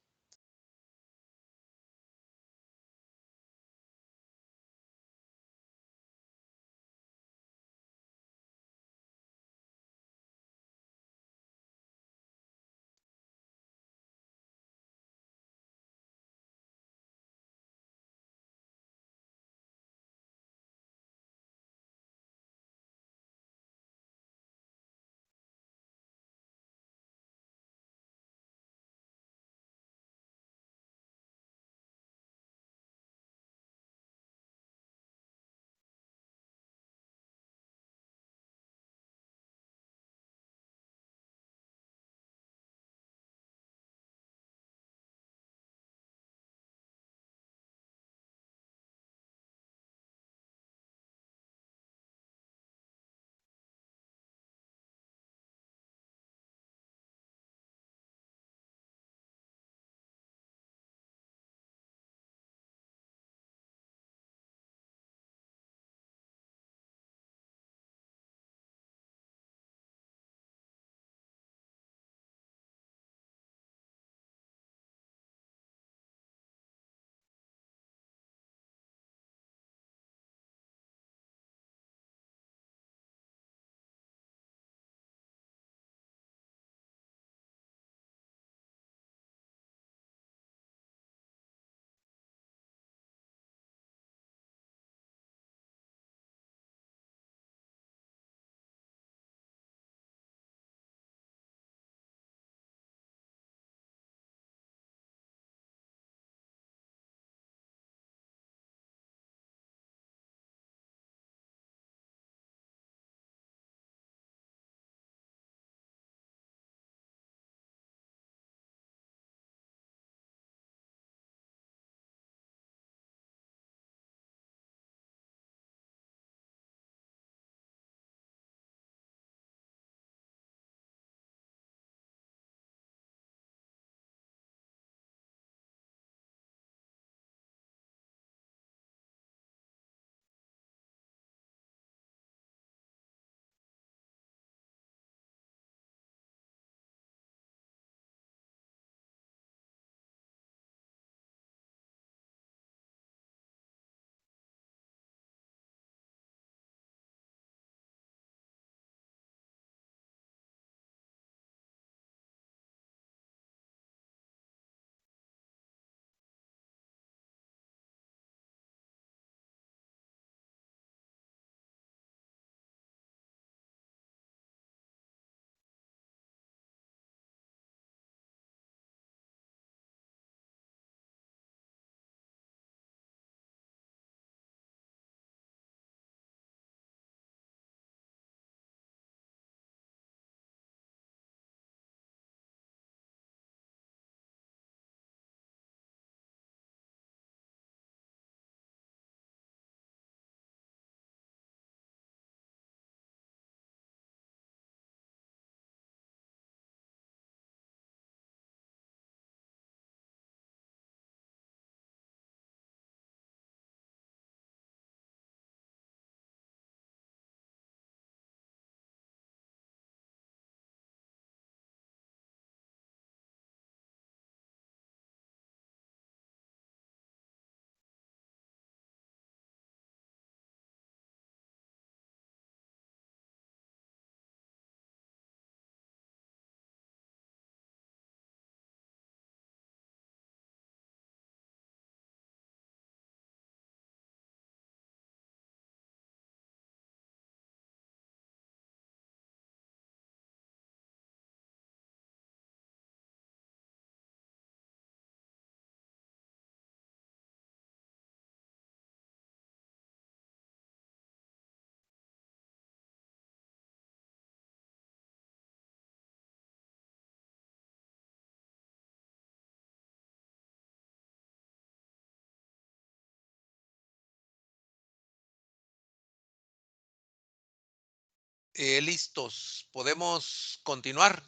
Listos. ¿Podemos continuar?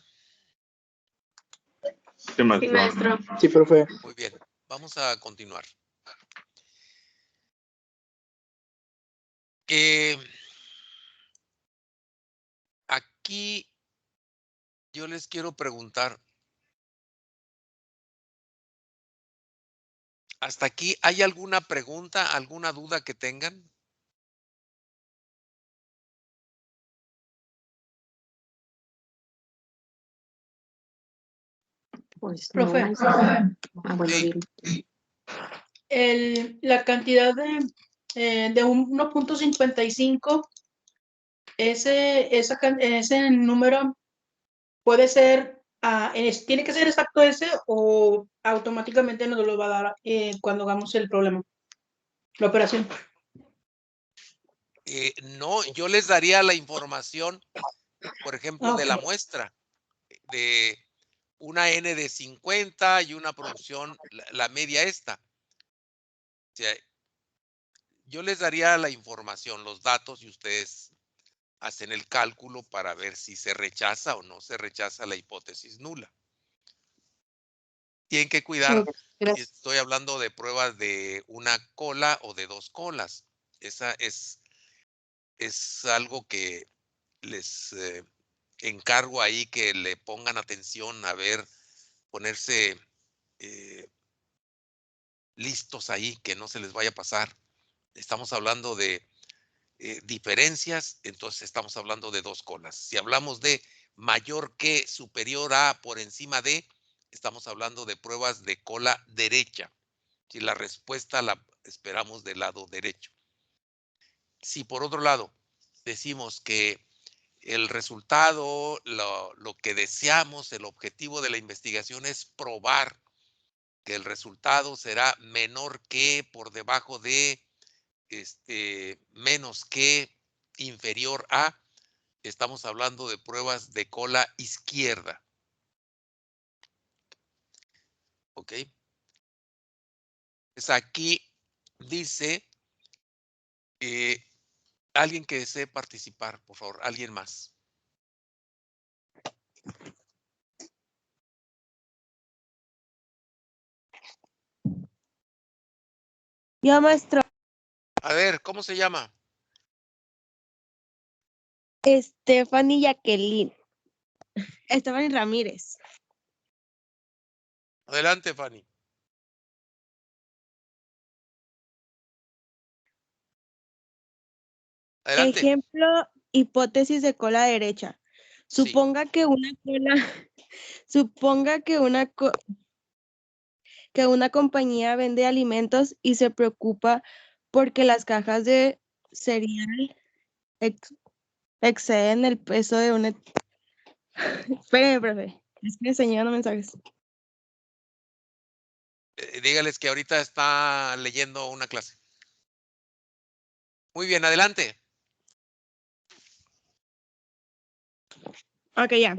Sí, maestro. Sí, maestro. Sí, profe. Muy bien. Vamos a continuar. Aquí yo les quiero preguntar. ¿Hasta aquí hay alguna pregunta, alguna duda que tengan? Pues no, Profe. maestro. Ah, bueno, Sí. bien. La cantidad de 1.55, ese número puede ser, tiene que ser exacto ese o automáticamente nos lo va a dar cuando hagamos el problema, la operación. No, yo les daría la información, por ejemplo, de la Ok. muestra, de una N de 50 y una producción, la media esta. O sea, yo les daría la información, los datos, y ustedes hacen el cálculo para ver si se rechaza o no se rechaza la hipótesis nula. Tienen que cuidar, Gracias. estoy hablando de pruebas de una cola o de dos colas. Esa es algo que les encargo ahí que le pongan atención a ver, ponerse listos ahí, que no se les vaya a pasar. Estamos hablando de diferencias, entonces estamos hablando de dos colas. Si hablamos de mayor que, superior a, por encima de, estamos hablando de pruebas de cola derecha. Si la respuesta la esperamos del lado derecho. Si por otro lado decimos que el resultado, lo que deseamos, el objetivo de la investigación es probar que el resultado será menor que, por debajo de, menos que, inferior a, estamos hablando de pruebas de cola izquierda. ¿Ok? Pues aquí dice, alguien que desee participar, por favor, alguien más. Yo, maestro, A ver, ¿cómo se llama? Stephanie Jacqueline. Stephanie Ramírez. Adelante, Fanny. Adelante. Ejemplo, hipótesis de cola derecha. Sí. Suponga que que una compañía vende alimentos y se preocupa porque las cajas de cereal exceden el peso de una. Espere, profe. Es que enseñando mensajes. Dígales que ahorita está leyendo una clase. Muy bien, adelante. Ok, ya.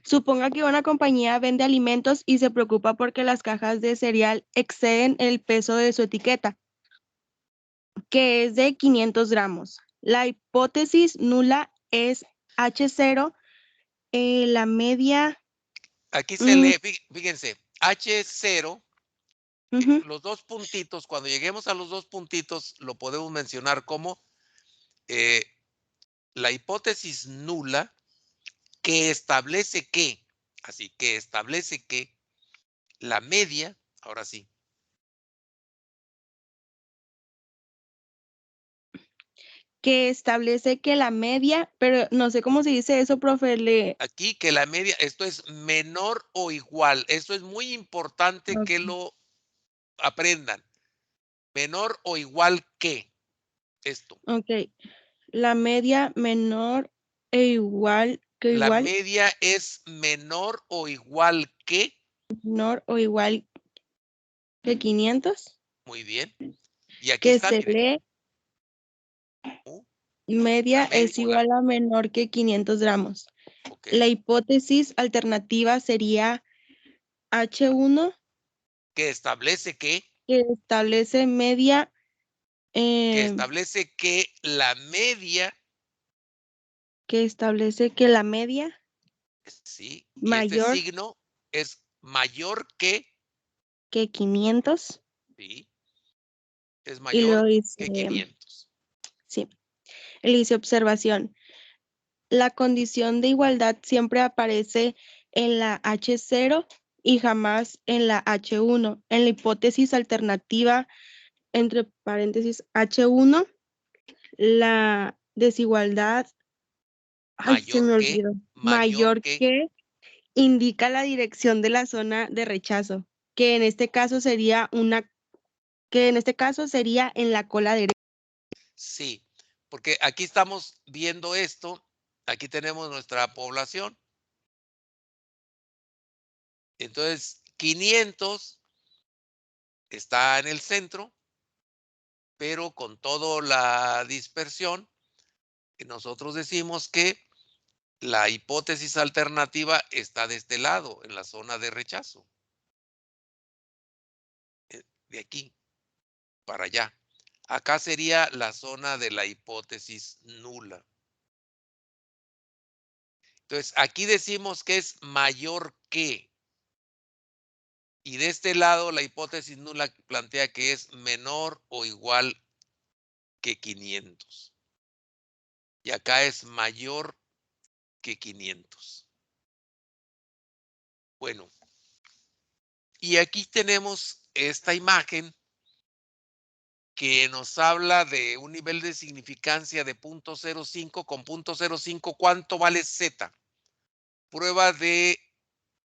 Suponga que una compañía vende alimentos y se preocupa porque las cajas de cereal exceden el peso de su etiqueta, que es de 500 gramos. La hipótesis nula es H0, la media. Aquí se lee, fíjense, H0, Ujú. los dos puntitos, cuando lleguemos a los dos puntitos, lo podemos mencionar como la hipótesis nula que establece que, así que establece que la media, ahora sí. Que establece que la media, pero no sé cómo se dice eso, profe. Aquí que la media, esto es menor o igual. Esto es muy importante que lo aprendan. Menor o igual que esto. Ok. La media menor e igual que La igual. media es menor o igual que. Menor o igual que 500. Muy bien. Y aquí Que está, se mire. lee media es igual a menor que 500 gramos. Okay. La hipótesis alternativa sería H1. Que establece que. Que establece media. Que establece que la media que establece que la media Sí, y mayor este signo es mayor que, que 500 sí, es y mayor luego dice, que 500. sí, él dice observación. La condición de igualdad siempre aparece en la H0 y jamás en la H1. En la hipótesis alternativa, entre paréntesis H1, la desigualdad, ay, se me olvidó, mayor que indica la dirección de la zona de rechazo, que en este caso sería en la cola derecha. Sí, porque aquí estamos viendo esto, aquí tenemos nuestra población. Entonces, 500 está en el centro, pero con toda la dispersión, nosotros decimos que la hipótesis alternativa está de este lado, en la zona de rechazo. De aquí para allá. Acá sería la zona de la hipótesis nula. Entonces, aquí decimos que es mayor que. Y de este lado, la hipótesis nula plantea que es menor o igual que 500. Y acá es mayor que 500. Bueno, y aquí tenemos esta imagen que nos habla de un nivel de significancia de 0.05. Con 0.05, ¿cuánto vale Z? Prueba de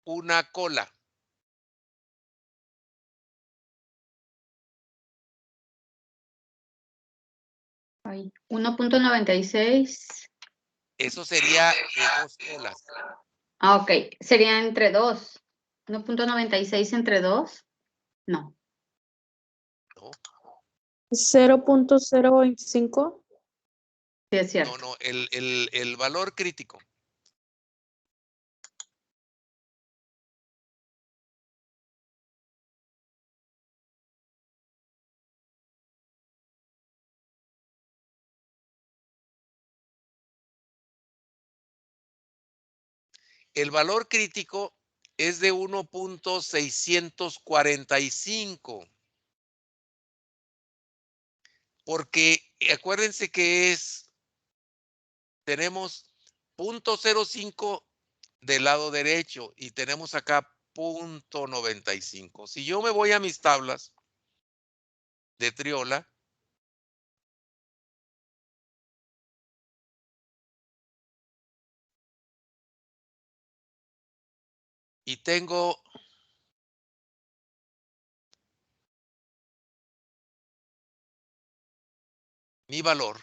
una cola. Ay, 1.96. Eso sería de 2 colas. Ah, ok. Sería entre 2. 1.96 entre 2. No. ¿No? 0.025. Sí, es cierto. No, el valor crítico. El valor crítico es de 1.645. Porque acuérdense que tenemos 0.05 del lado derecho y tenemos acá 0.95. Si yo me voy a mis tablas de Triola, y tengo mi valor,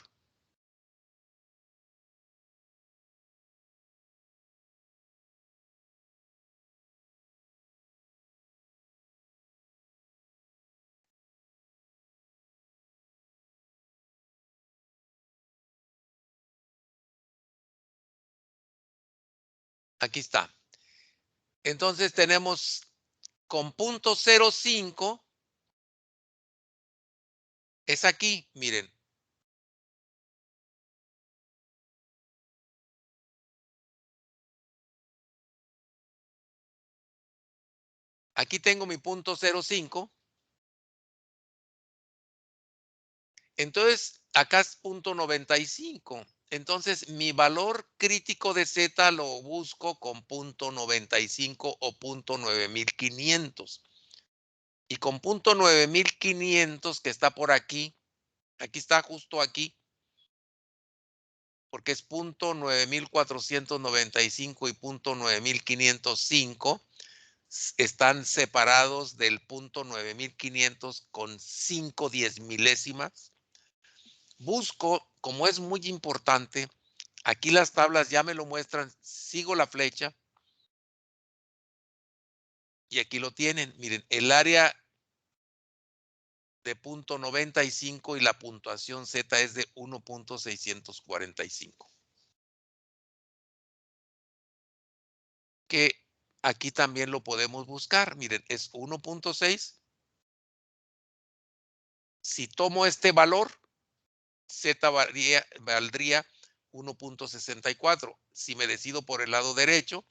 aquí está. Entonces tenemos con 0.05, es aquí, miren. Aquí tengo mi 0.05. Entonces, acá es 0.95. Entonces, mi valor crítico de Z lo busco con 0.95 o 0.9500. Y con 0.9500 que está por aquí está justo aquí, porque es 0.9495 y 0.9505 están separados del 0.9500 con 5 diezmilésimas. Busco, como es muy importante, aquí las tablas ya me lo muestran, sigo la flecha y aquí lo tienen. Miren, el área de 0.95 y la puntuación Z es de 1.645. Que aquí también lo podemos buscar. Miren, es 1.6. Si tomo este valor, Z valdría 1.64. Si me decido por el lado derecho,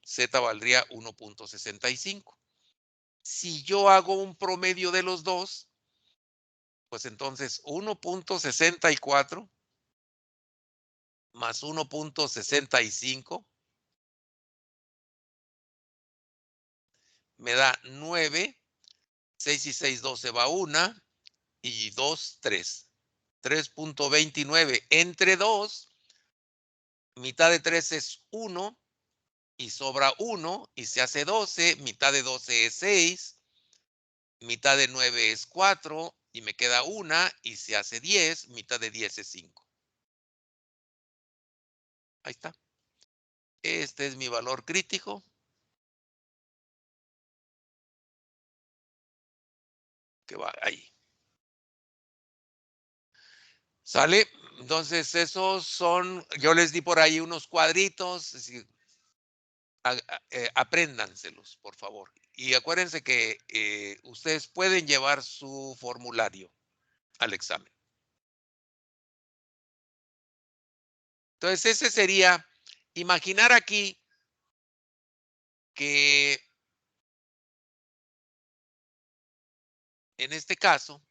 Z valdría 1.65. Si yo hago un promedio de los dos, pues entonces 1.64 más 1.65 me da 9. 6 y 6, 12 va 1 y 2, 3. 3.29 entre 2, mitad de 3 es 1 y sobra 1 y se hace 12, mitad de 12 es 6, mitad de 9 es 4 y me queda 1 y se hace 10, mitad de 10 es 5. Ahí está. Este es mi valor crítico. Que va ahí. ¿Sale? Entonces, esos son, yo les di por ahí unos cuadritos. Apréndanselos, por favor. Y acuérdense que ustedes pueden llevar su formulario al examen. Entonces, ese sería, imaginar aquí que en este caso,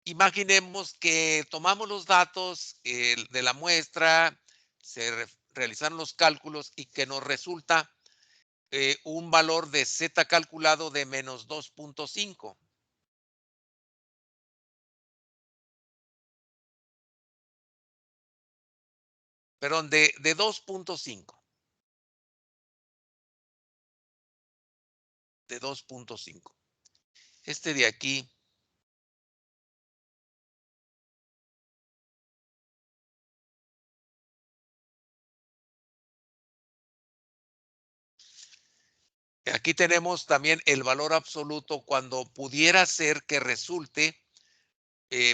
imaginemos que tomamos los datos de la muestra, se realizaron los cálculos y que nos resulta un valor de Z calculado de menos 2.5. Perdón, de 2.5. De 2.5. Este de aquí aquí tenemos también el valor absoluto cuando pudiera ser que resulte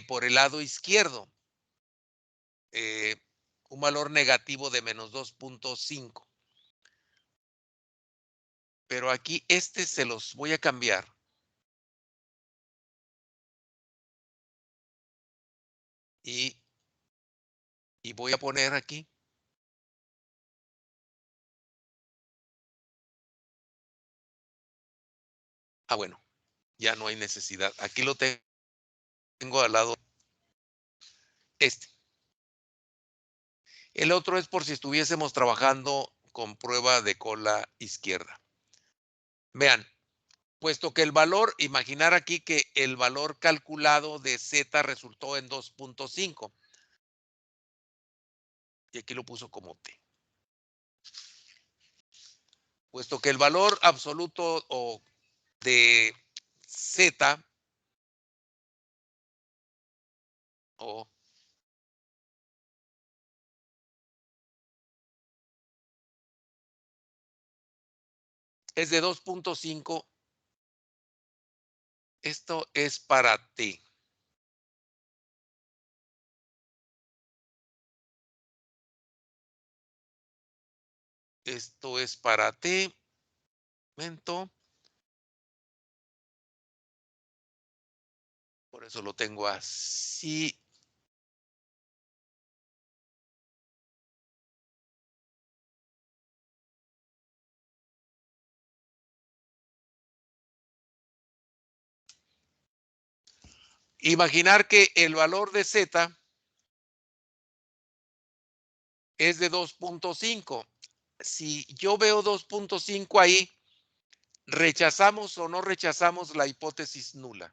por el lado izquierdo un valor negativo de menos 2.5. Pero aquí se los voy a cambiar. Y voy a poner aquí. Bueno, ya no hay necesidad. Aquí lo tengo al lado. El otro es por si estuviésemos trabajando con prueba de cola izquierda. Vean, puesto que el valor, imaginar aquí que el valor calculado de Z resultó en 2.5. Y aquí lo puso como T. Puesto que el valor absoluto de Z es de 2.5, esto es para T. Esto es para T. Momento. Por eso lo tengo así. Imaginar que el valor de Z es de 2.5. Si yo veo 2.5 ahí, ¿rechazamos o no rechazamos la hipótesis nula?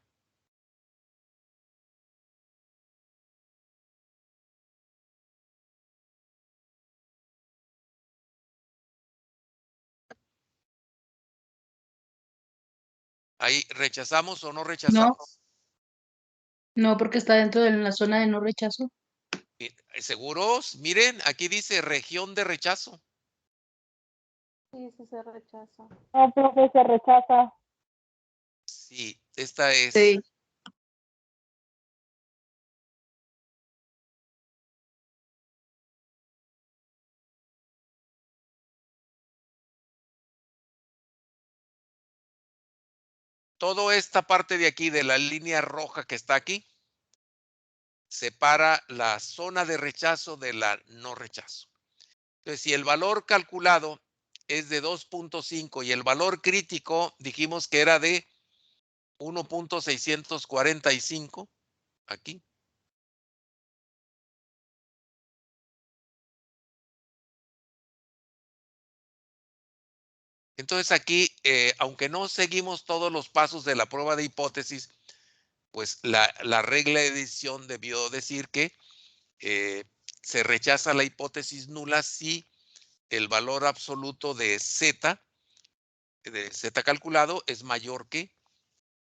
Ahí, ¿rechazamos o no rechazamos? No, porque está dentro de la zona de no rechazo. ¿Seguros? Miren, aquí dice región de rechazo. Sí, sí se rechaza. No, profe, se rechaza. Sí, esta es. Sí. Toda esta parte de aquí, de la línea roja que está aquí, separa la zona de rechazo de la no rechazo. Entonces, si el valor calculado es de 2.5 y el valor crítico dijimos que era de 1.645, aquí. Entonces aquí, aunque no seguimos todos los pasos de la prueba de hipótesis, pues la regla de decisión debió decir que se rechaza la hipótesis nula si el valor absoluto de z calculado es mayor que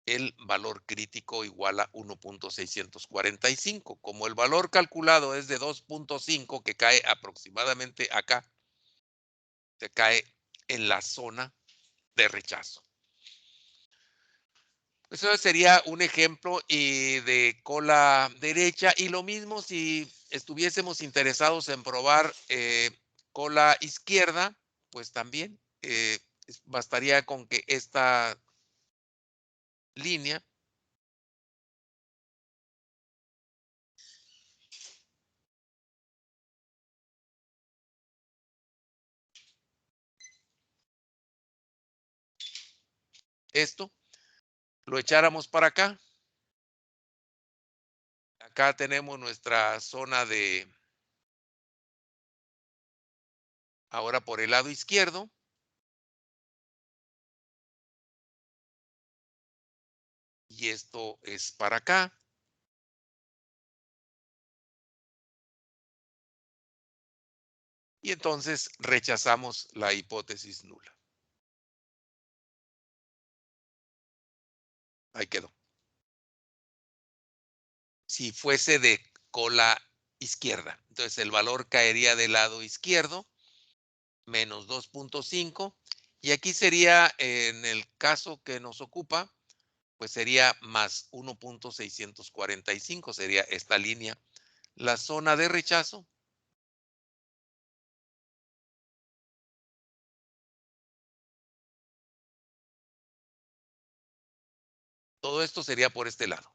el valor crítico igual a 1.645. Como el valor calculado es de 2.5, que cae aproximadamente acá, se cae en la zona de rechazo. Eso sería un ejemplo de cola derecha, y lo mismo si estuviésemos interesados en probar cola izquierda, pues también bastaría con que esta línea esto lo echáramos para acá. Acá tenemos nuestra zona de, ahora por el lado izquierdo, y esto es para acá. Y entonces rechazamos la hipótesis nula. Ahí quedó. Si fuese de cola izquierda, entonces el valor caería del lado izquierdo, menos 2.5, y aquí sería, en el caso que nos ocupa, pues sería más 1.645, sería esta línea, la zona de rechazo. Todo esto sería por este lado.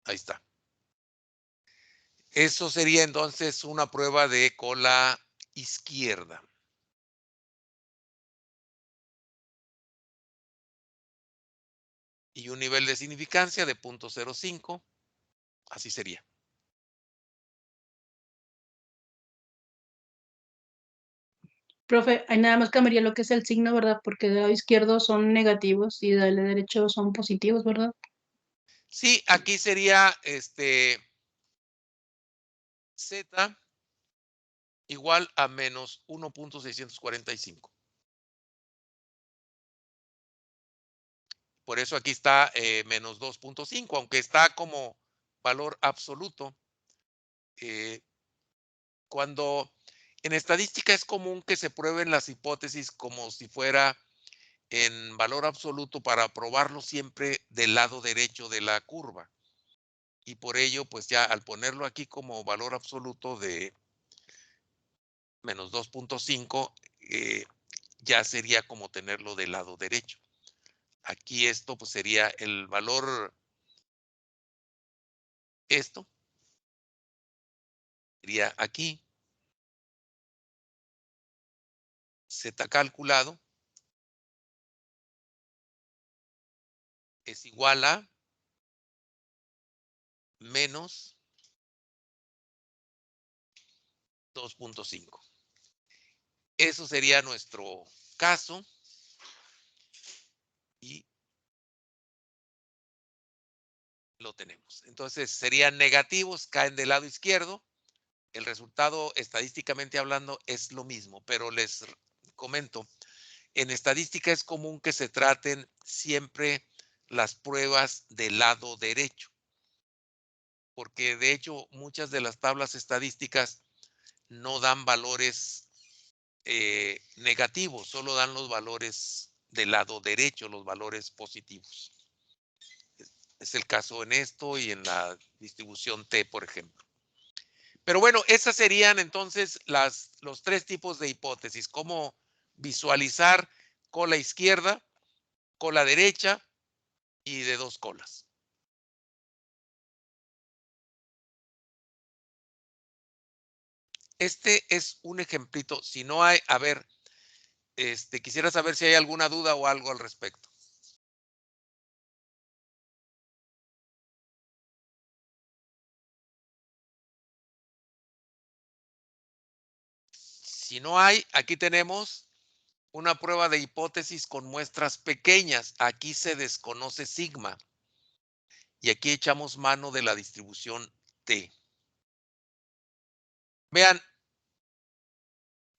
Ahí está. Eso sería entonces una prueba de cola izquierda. Y un nivel de significancia de 0.05. Así sería. Profe, ahí nada más cambiaría lo que es el signo, ¿verdad? Porque del lado izquierdo son negativos y del derecho son positivos, ¿verdad? Sí, aquí sería Z igual a menos 1.645. Por eso aquí está menos 2.5, aunque está como valor absoluto. Cuando en estadística es común que se prueben las hipótesis como si fuera en valor absoluto para probarlo siempre del lado derecho de la curva. Y por ello, pues ya al ponerlo aquí como valor absoluto de menos 2.5, ya sería como tenerlo del lado derecho. Aquí esto pues sería el valor, esto sería aquí, Z calculado es igual a menos 2.5. Eso sería nuestro caso. Y lo tenemos. Entonces serían negativos, caen del lado izquierdo. El resultado estadísticamente hablando es lo mismo, pero les comento, en estadística es común que se traten siempre las pruebas del lado derecho, porque de hecho muchas de las tablas estadísticas no dan valores negativos, solo dan los valores del lado derecho, los valores positivos. Es el caso en esto y en la distribución T, por ejemplo. Pero bueno, esas serían entonces los tres tipos de hipótesis. Cómo visualizar cola izquierda, cola derecha y de dos colas. Este es un ejemplito. Si no hay, a ver, quisiera saber si hay alguna duda o algo al respecto. Si no hay, aquí tenemos una prueba de hipótesis con muestras pequeñas. Aquí se desconoce sigma. Y aquí echamos mano de la distribución T. Vean,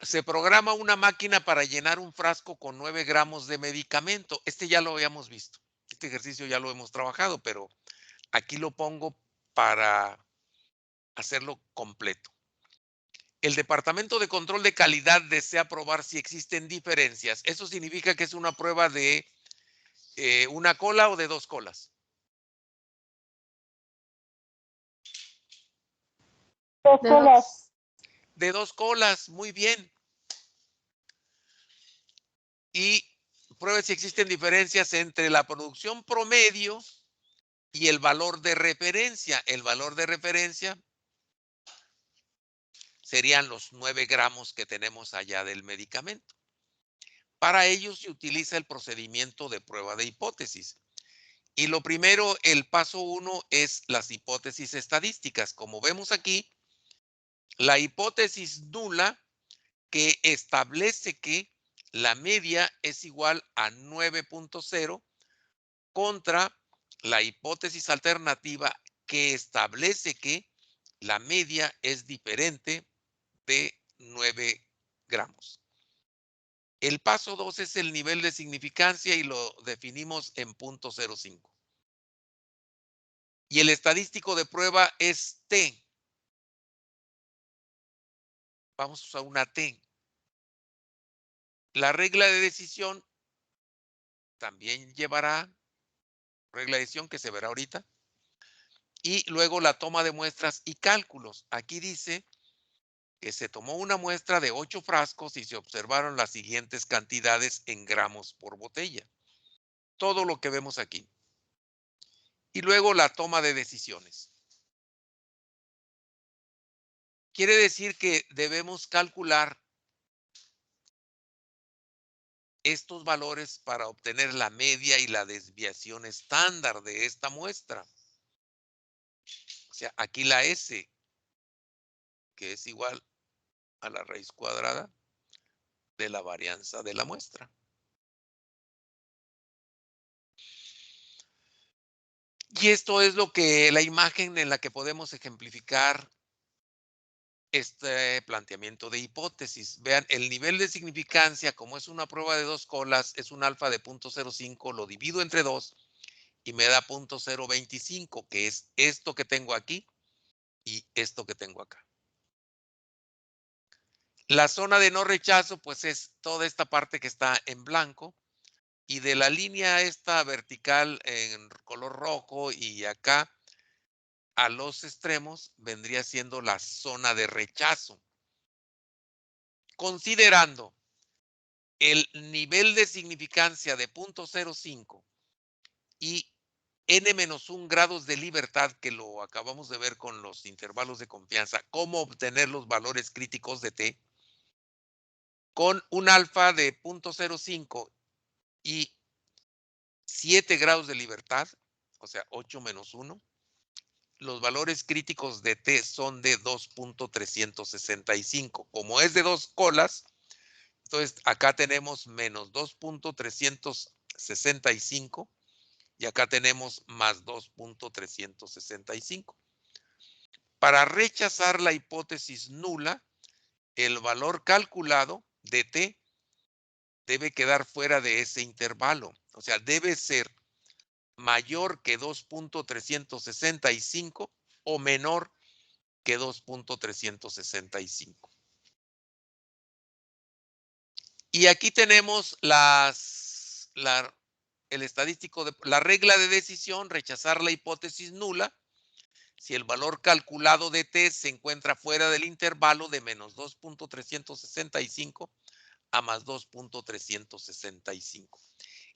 se programa una máquina para llenar un frasco con 9 gramos de medicamento. Este ya lo habíamos visto. Este ejercicio ya lo hemos trabajado, pero aquí lo pongo para hacerlo completo. El Departamento de Control de Calidad desea probar si existen diferencias. Eso significa que es una prueba de una cola o de dos colas. Dos colas. De dos colas, muy bien. Y pruebe si existen diferencias entre la producción promedio y el valor de referencia. El valor de referencia serían los 9 gramos que tenemos allá del medicamento. Para ello se utiliza el procedimiento de prueba de hipótesis. Y lo primero, el paso 1 es las hipótesis estadísticas. Como vemos aquí, la hipótesis nula que establece que la media es igual a 9.0 contra la hipótesis alternativa que establece que la media es diferente de 9 gramos. El paso 2 es el nivel de significancia y lo definimos en 0.05. Y el estadístico de prueba es T. Vamos a usar una T. La regla de decisión también llevará regla de decisión que se verá ahorita. Y luego la toma de muestras y cálculos. Aquí dice que se tomó una muestra de 8 frascos y se observaron las siguientes cantidades en gramos por botella. Todo lo que vemos aquí. Y luego la toma de decisiones. Quiere decir que debemos calcular estos valores para obtener la media y la desviación estándar de esta muestra. O sea, aquí la S, que es igual a la raíz cuadrada de la varianza de la muestra. Y esto es lo que la imagen en la que podemos ejemplificar este planteamiento de hipótesis. Vean, el nivel de significancia, como es una prueba de dos colas, es un alfa de 0.05, lo divido entre 2 y me da 0.025, que es esto que tengo aquí y esto que tengo acá. La zona de no rechazo, pues es toda esta parte que está en blanco. Y de la línea esta vertical en color rojo y acá a los extremos vendría siendo la zona de rechazo. Considerando el nivel de significancia de 0.05 y n-1 grados de libertad, que lo acabamos de ver con los intervalos de confianza, cómo obtener los valores críticos de T, con un alfa de 0.05 y 7 grados de libertad, o sea, 8 menos 1, los valores críticos de T son de 2.365. Como es de dos colas, entonces acá tenemos menos 2.365 y acá tenemos más 2.365. Para rechazar la hipótesis nula, el valor calculado de T debe quedar fuera de ese intervalo. O sea, debe ser mayor que 2.365 o menor que 2.365. Y aquí tenemos el estadístico de la regla de decisión, rechazar la hipótesis nula si el valor calculado de T se encuentra fuera del intervalo de menos 2.365 a más 2.365.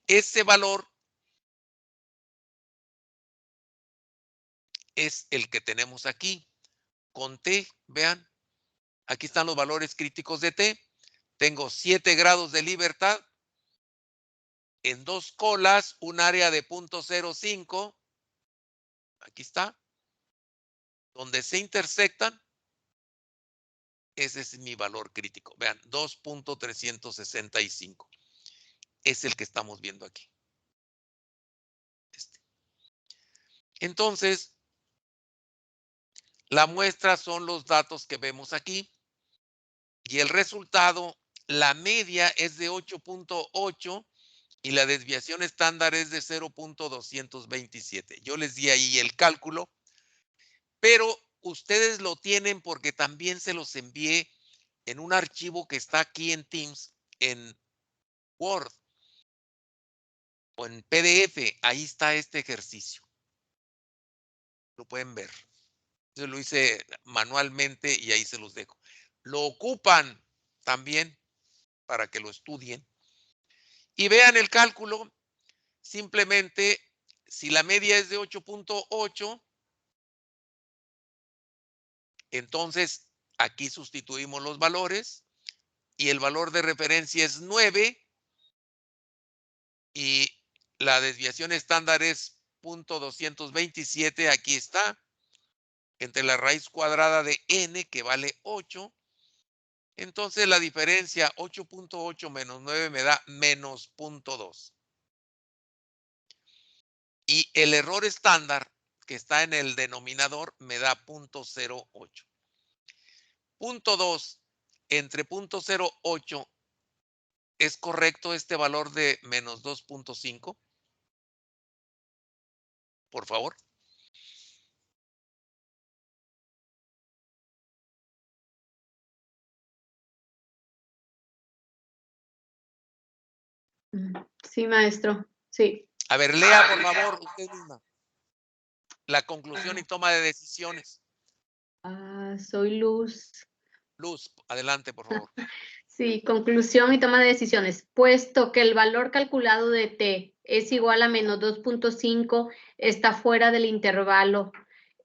Ese valor es el que tenemos aquí con T. Vean, aquí están los valores críticos de T. Tengo 7 grados de libertad en 2 colas, un área de 0.05. Aquí está. Donde se intersectan, ese es mi valor crítico. Vean, 2.365. Es el que estamos viendo aquí. Entonces, la muestra son los datos que vemos aquí. Y el resultado, la media es de 8.8 y la desviación estándar es de 0.227. Yo les di ahí el cálculo, pero ustedes lo tienen porque también se los envié en un archivo que está aquí en Teams, en Word o en PDF. Ahí está este ejercicio. Lo pueden ver. Yo lo hice manualmente y ahí se los dejo. Lo ocupan también para que lo estudien. Y vean el cálculo. Simplemente, si la media es de 8.8, entonces aquí sustituimos los valores y el valor de referencia es 9 y la desviación estándar es 0.227. Aquí está, entre la raíz cuadrada de n, que vale 8. Entonces la diferencia 8.8 menos 9 me da menos 0.2. Y el error estándar que está en el denominador me da 0.08. 0.2 entre 0.08, ¿es correcto este valor de menos 2.5? Por favor. Sí, maestro. Sí. A ver, lea por favor usted misma la conclusión y toma de decisiones. Soy Luz. Luz, adelante, por favor. Sí, conclusión y toma de decisiones. Puesto que el valor calculado de T es igual a menos 2.5, está fuera del intervalo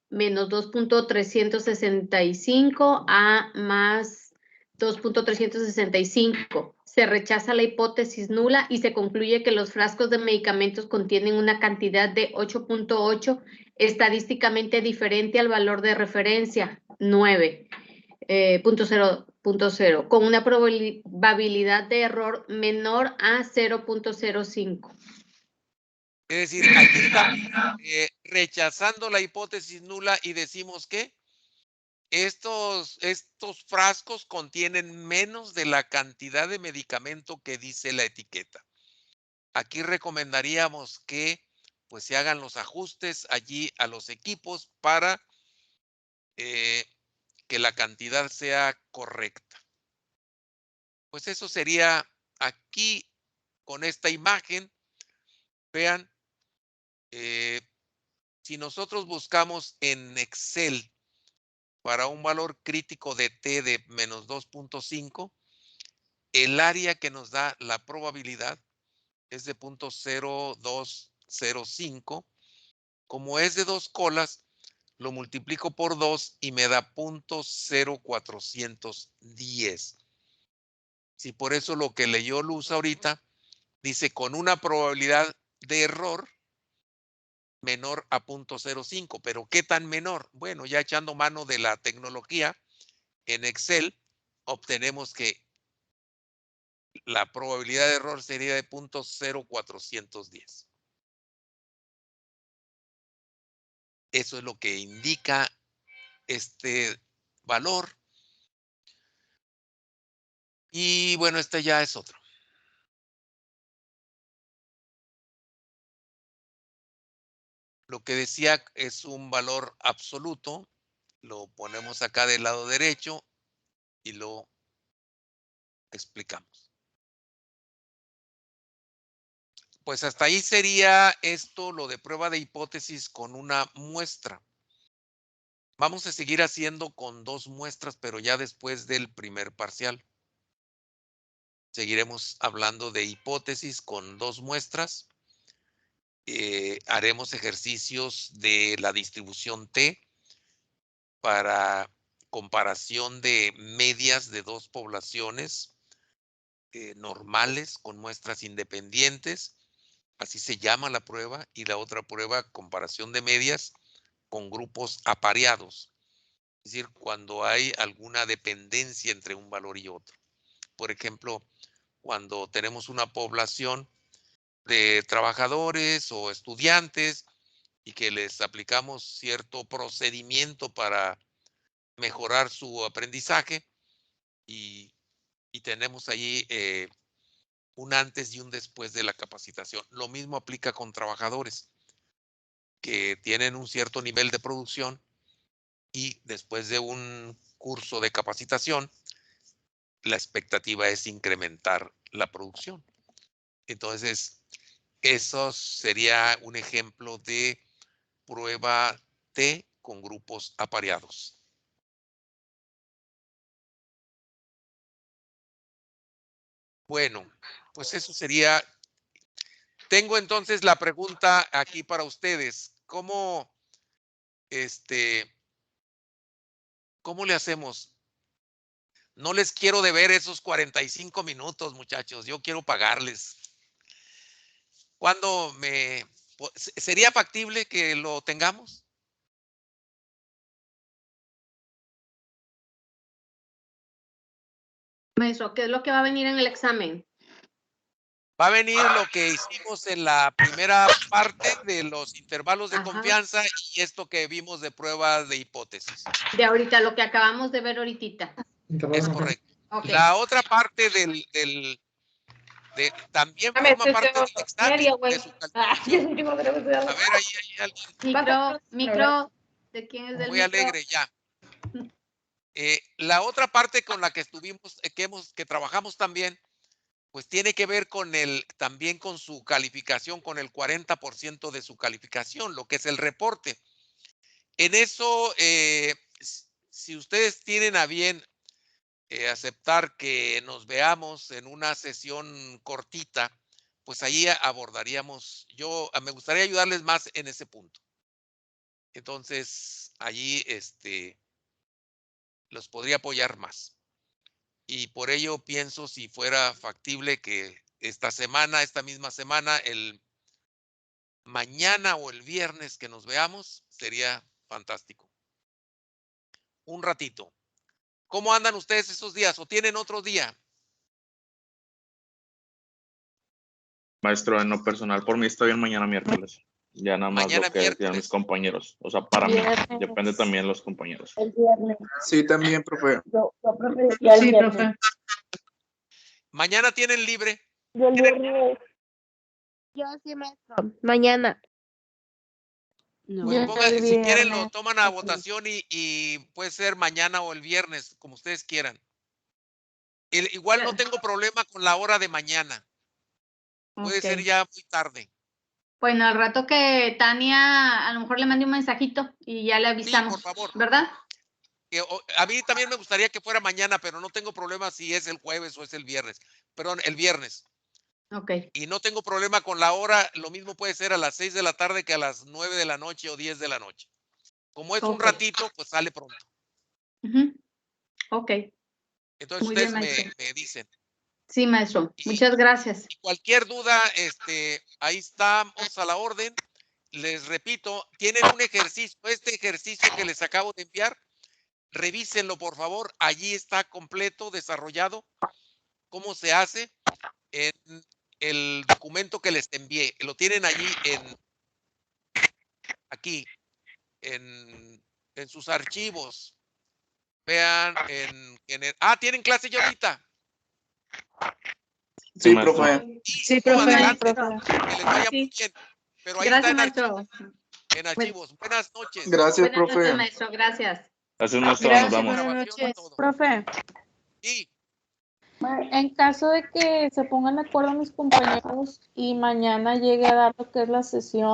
menos 2.365 a más 2.365. Se rechaza la hipótesis nula y se concluye que los frascos de medicamentos contienen una cantidad de 8.8 estadísticamente diferente al valor de referencia 9. .0, con una probabilidad de error menor a 0.05. Es decir, aquí estamos rechazando la hipótesis nula y decimos que estos frascos contienen menos de la cantidad de medicamento que dice la etiqueta. Aquí recomendaríamos que pues se hagan los ajustes allí a los equipos para que la cantidad sea correcta. Pues eso sería aquí con esta imagen. Vean, si nosotros buscamos en Excel para un valor crítico de T de menos 2.5, el área que nos da la probabilidad es de 0.0205. Como es de 2 colas, lo multiplico por 2 y me da 0.0410. Si por eso lo que leyó Luz ahorita dice con una probabilidad de error menor a 0.05, pero ¿qué tan menor? Bueno, ya echando mano de la tecnología en Excel, obtenemos que la probabilidad de error sería de 0.0410. Eso es lo que indica este valor. Y bueno, este ya es otro. Lo que decía es un valor absoluto. Lo ponemos acá del lado derecho y lo explicamos. Pues hasta ahí sería esto, lo de prueba de hipótesis con una muestra. Vamos a seguir haciendo con 2 muestras, pero ya después del primer parcial. Seguiremos hablando de hipótesis con 2 muestras. Haremos ejercicios de la distribución T para comparación de medias de 2 poblaciones normales con muestras independientes. Así se llama la prueba. Y la otra prueba, comparación de medias con grupos apareados. Es decir, cuando hay alguna dependencia entre un valor y otro. Por ejemplo, cuando tenemos una población de trabajadores o estudiantes y que les aplicamos cierto procedimiento para mejorar su aprendizaje y tenemos allí un antes y un después de la capacitación. Lo mismo aplica con trabajadores que tienen un cierto nivel de producción y después de un curso de capacitación, la expectativa es incrementar la producción. Entonces, eso sería un ejemplo de prueba T con grupos apareados. Bueno, pues eso sería. Tengo entonces la pregunta aquí para ustedes. ¿Cómo le hacemos? No les quiero deber esos 45 minutos, muchachos. Yo quiero pagarles. ¿Cuándo sería factible que lo tengamos? Maestro, ¿qué es lo que va a venir en el examen? Va a venir lo que hicimos en la primera parte de los intervalos de Ajá. confianza y esto que vimos de pruebas de hipótesis. De ahorita, lo que acabamos de ver ahorita. Es correcto. Ok. La otra parte también forma parte del examen de su calificación. A ver, ahí hay alguien. Micro, ¿de quién es del Muy micro? alegre ya. La otra parte con la que estuvimos, que trabajamos también, pues tiene que ver también con su calificación, con el 40% de su calificación, lo que es el reporte. En eso, si ustedes tienen a bien aceptar que nos veamos en una sesión cortita, pues ahí abordaríamos, me gustaría ayudarles más en ese punto. Entonces, allí los podría apoyar más. Y por ello pienso si fuera factible que esta misma semana, el mañana o el viernes que nos veamos, sería fantástico. Un ratito. ¿Cómo andan ustedes esos días o tienen otro día? Maestro, en lo personal, por mí está bien mañana miércoles. Ya nada más Mañana lo que decían miércoles. mis compañeros. O sea, para mí, Viernes. depende también de los compañeros. El viernes. Sí, también, profe. Yo profe, decía el Sí, viernes. profe. ¿Mañana tienen libre? Yo el viernes. Yo sí, maestro. Mañana. Pues Yo si el quieren lo viernes. toman a votación y puede ser mañana o el viernes, como ustedes quieran. Igual no tengo problema con la hora de mañana. Puede Ok. ser ya muy tarde. Bueno, al rato que Tania a lo mejor le mande un mensajito y ya le avisamos. por favor. ¿Verdad? A mí también me gustaría que fuera mañana, pero no tengo problema si es el jueves o es el viernes. Perdón, el viernes. Ok. Y no tengo problema con la hora. Lo mismo puede ser a las 6 de la tarde que a las 9 de la noche o 10 de la noche. Como es un Ok. ratito, pues sale pronto. Ujú. Ok. Entonces Muy bien, ustedes maestro. me dicen. Sí, maestro. Y- Muchas gracias. Y cualquier duda, ahí estamos a la orden. Les repito, tienen un ejercicio. Este ejercicio que les acabo de enviar, revísenlo por favor. Allí está completo, desarrollado. ¿Cómo se hace? En el documento que les envié. Lo tienen allí aquí, en sus archivos. Vean ¿tienen clase ya ahorita? Sí, maestro. profe. Sí, No, profe. adelante, profe. que les vaya muy Sí. bien. Pero ahí Gracias, está maestro. en archivos. Buenas noches. Gracias, Buenas noches, profe. maestro. Gracias. Gracias, maestro. Gracias, Nos vemos. buenas Grabación y noches. todo. Profe, Sí. En caso de que se pongan de acuerdo mis compañeros y mañana llegue a dar lo que es la sesión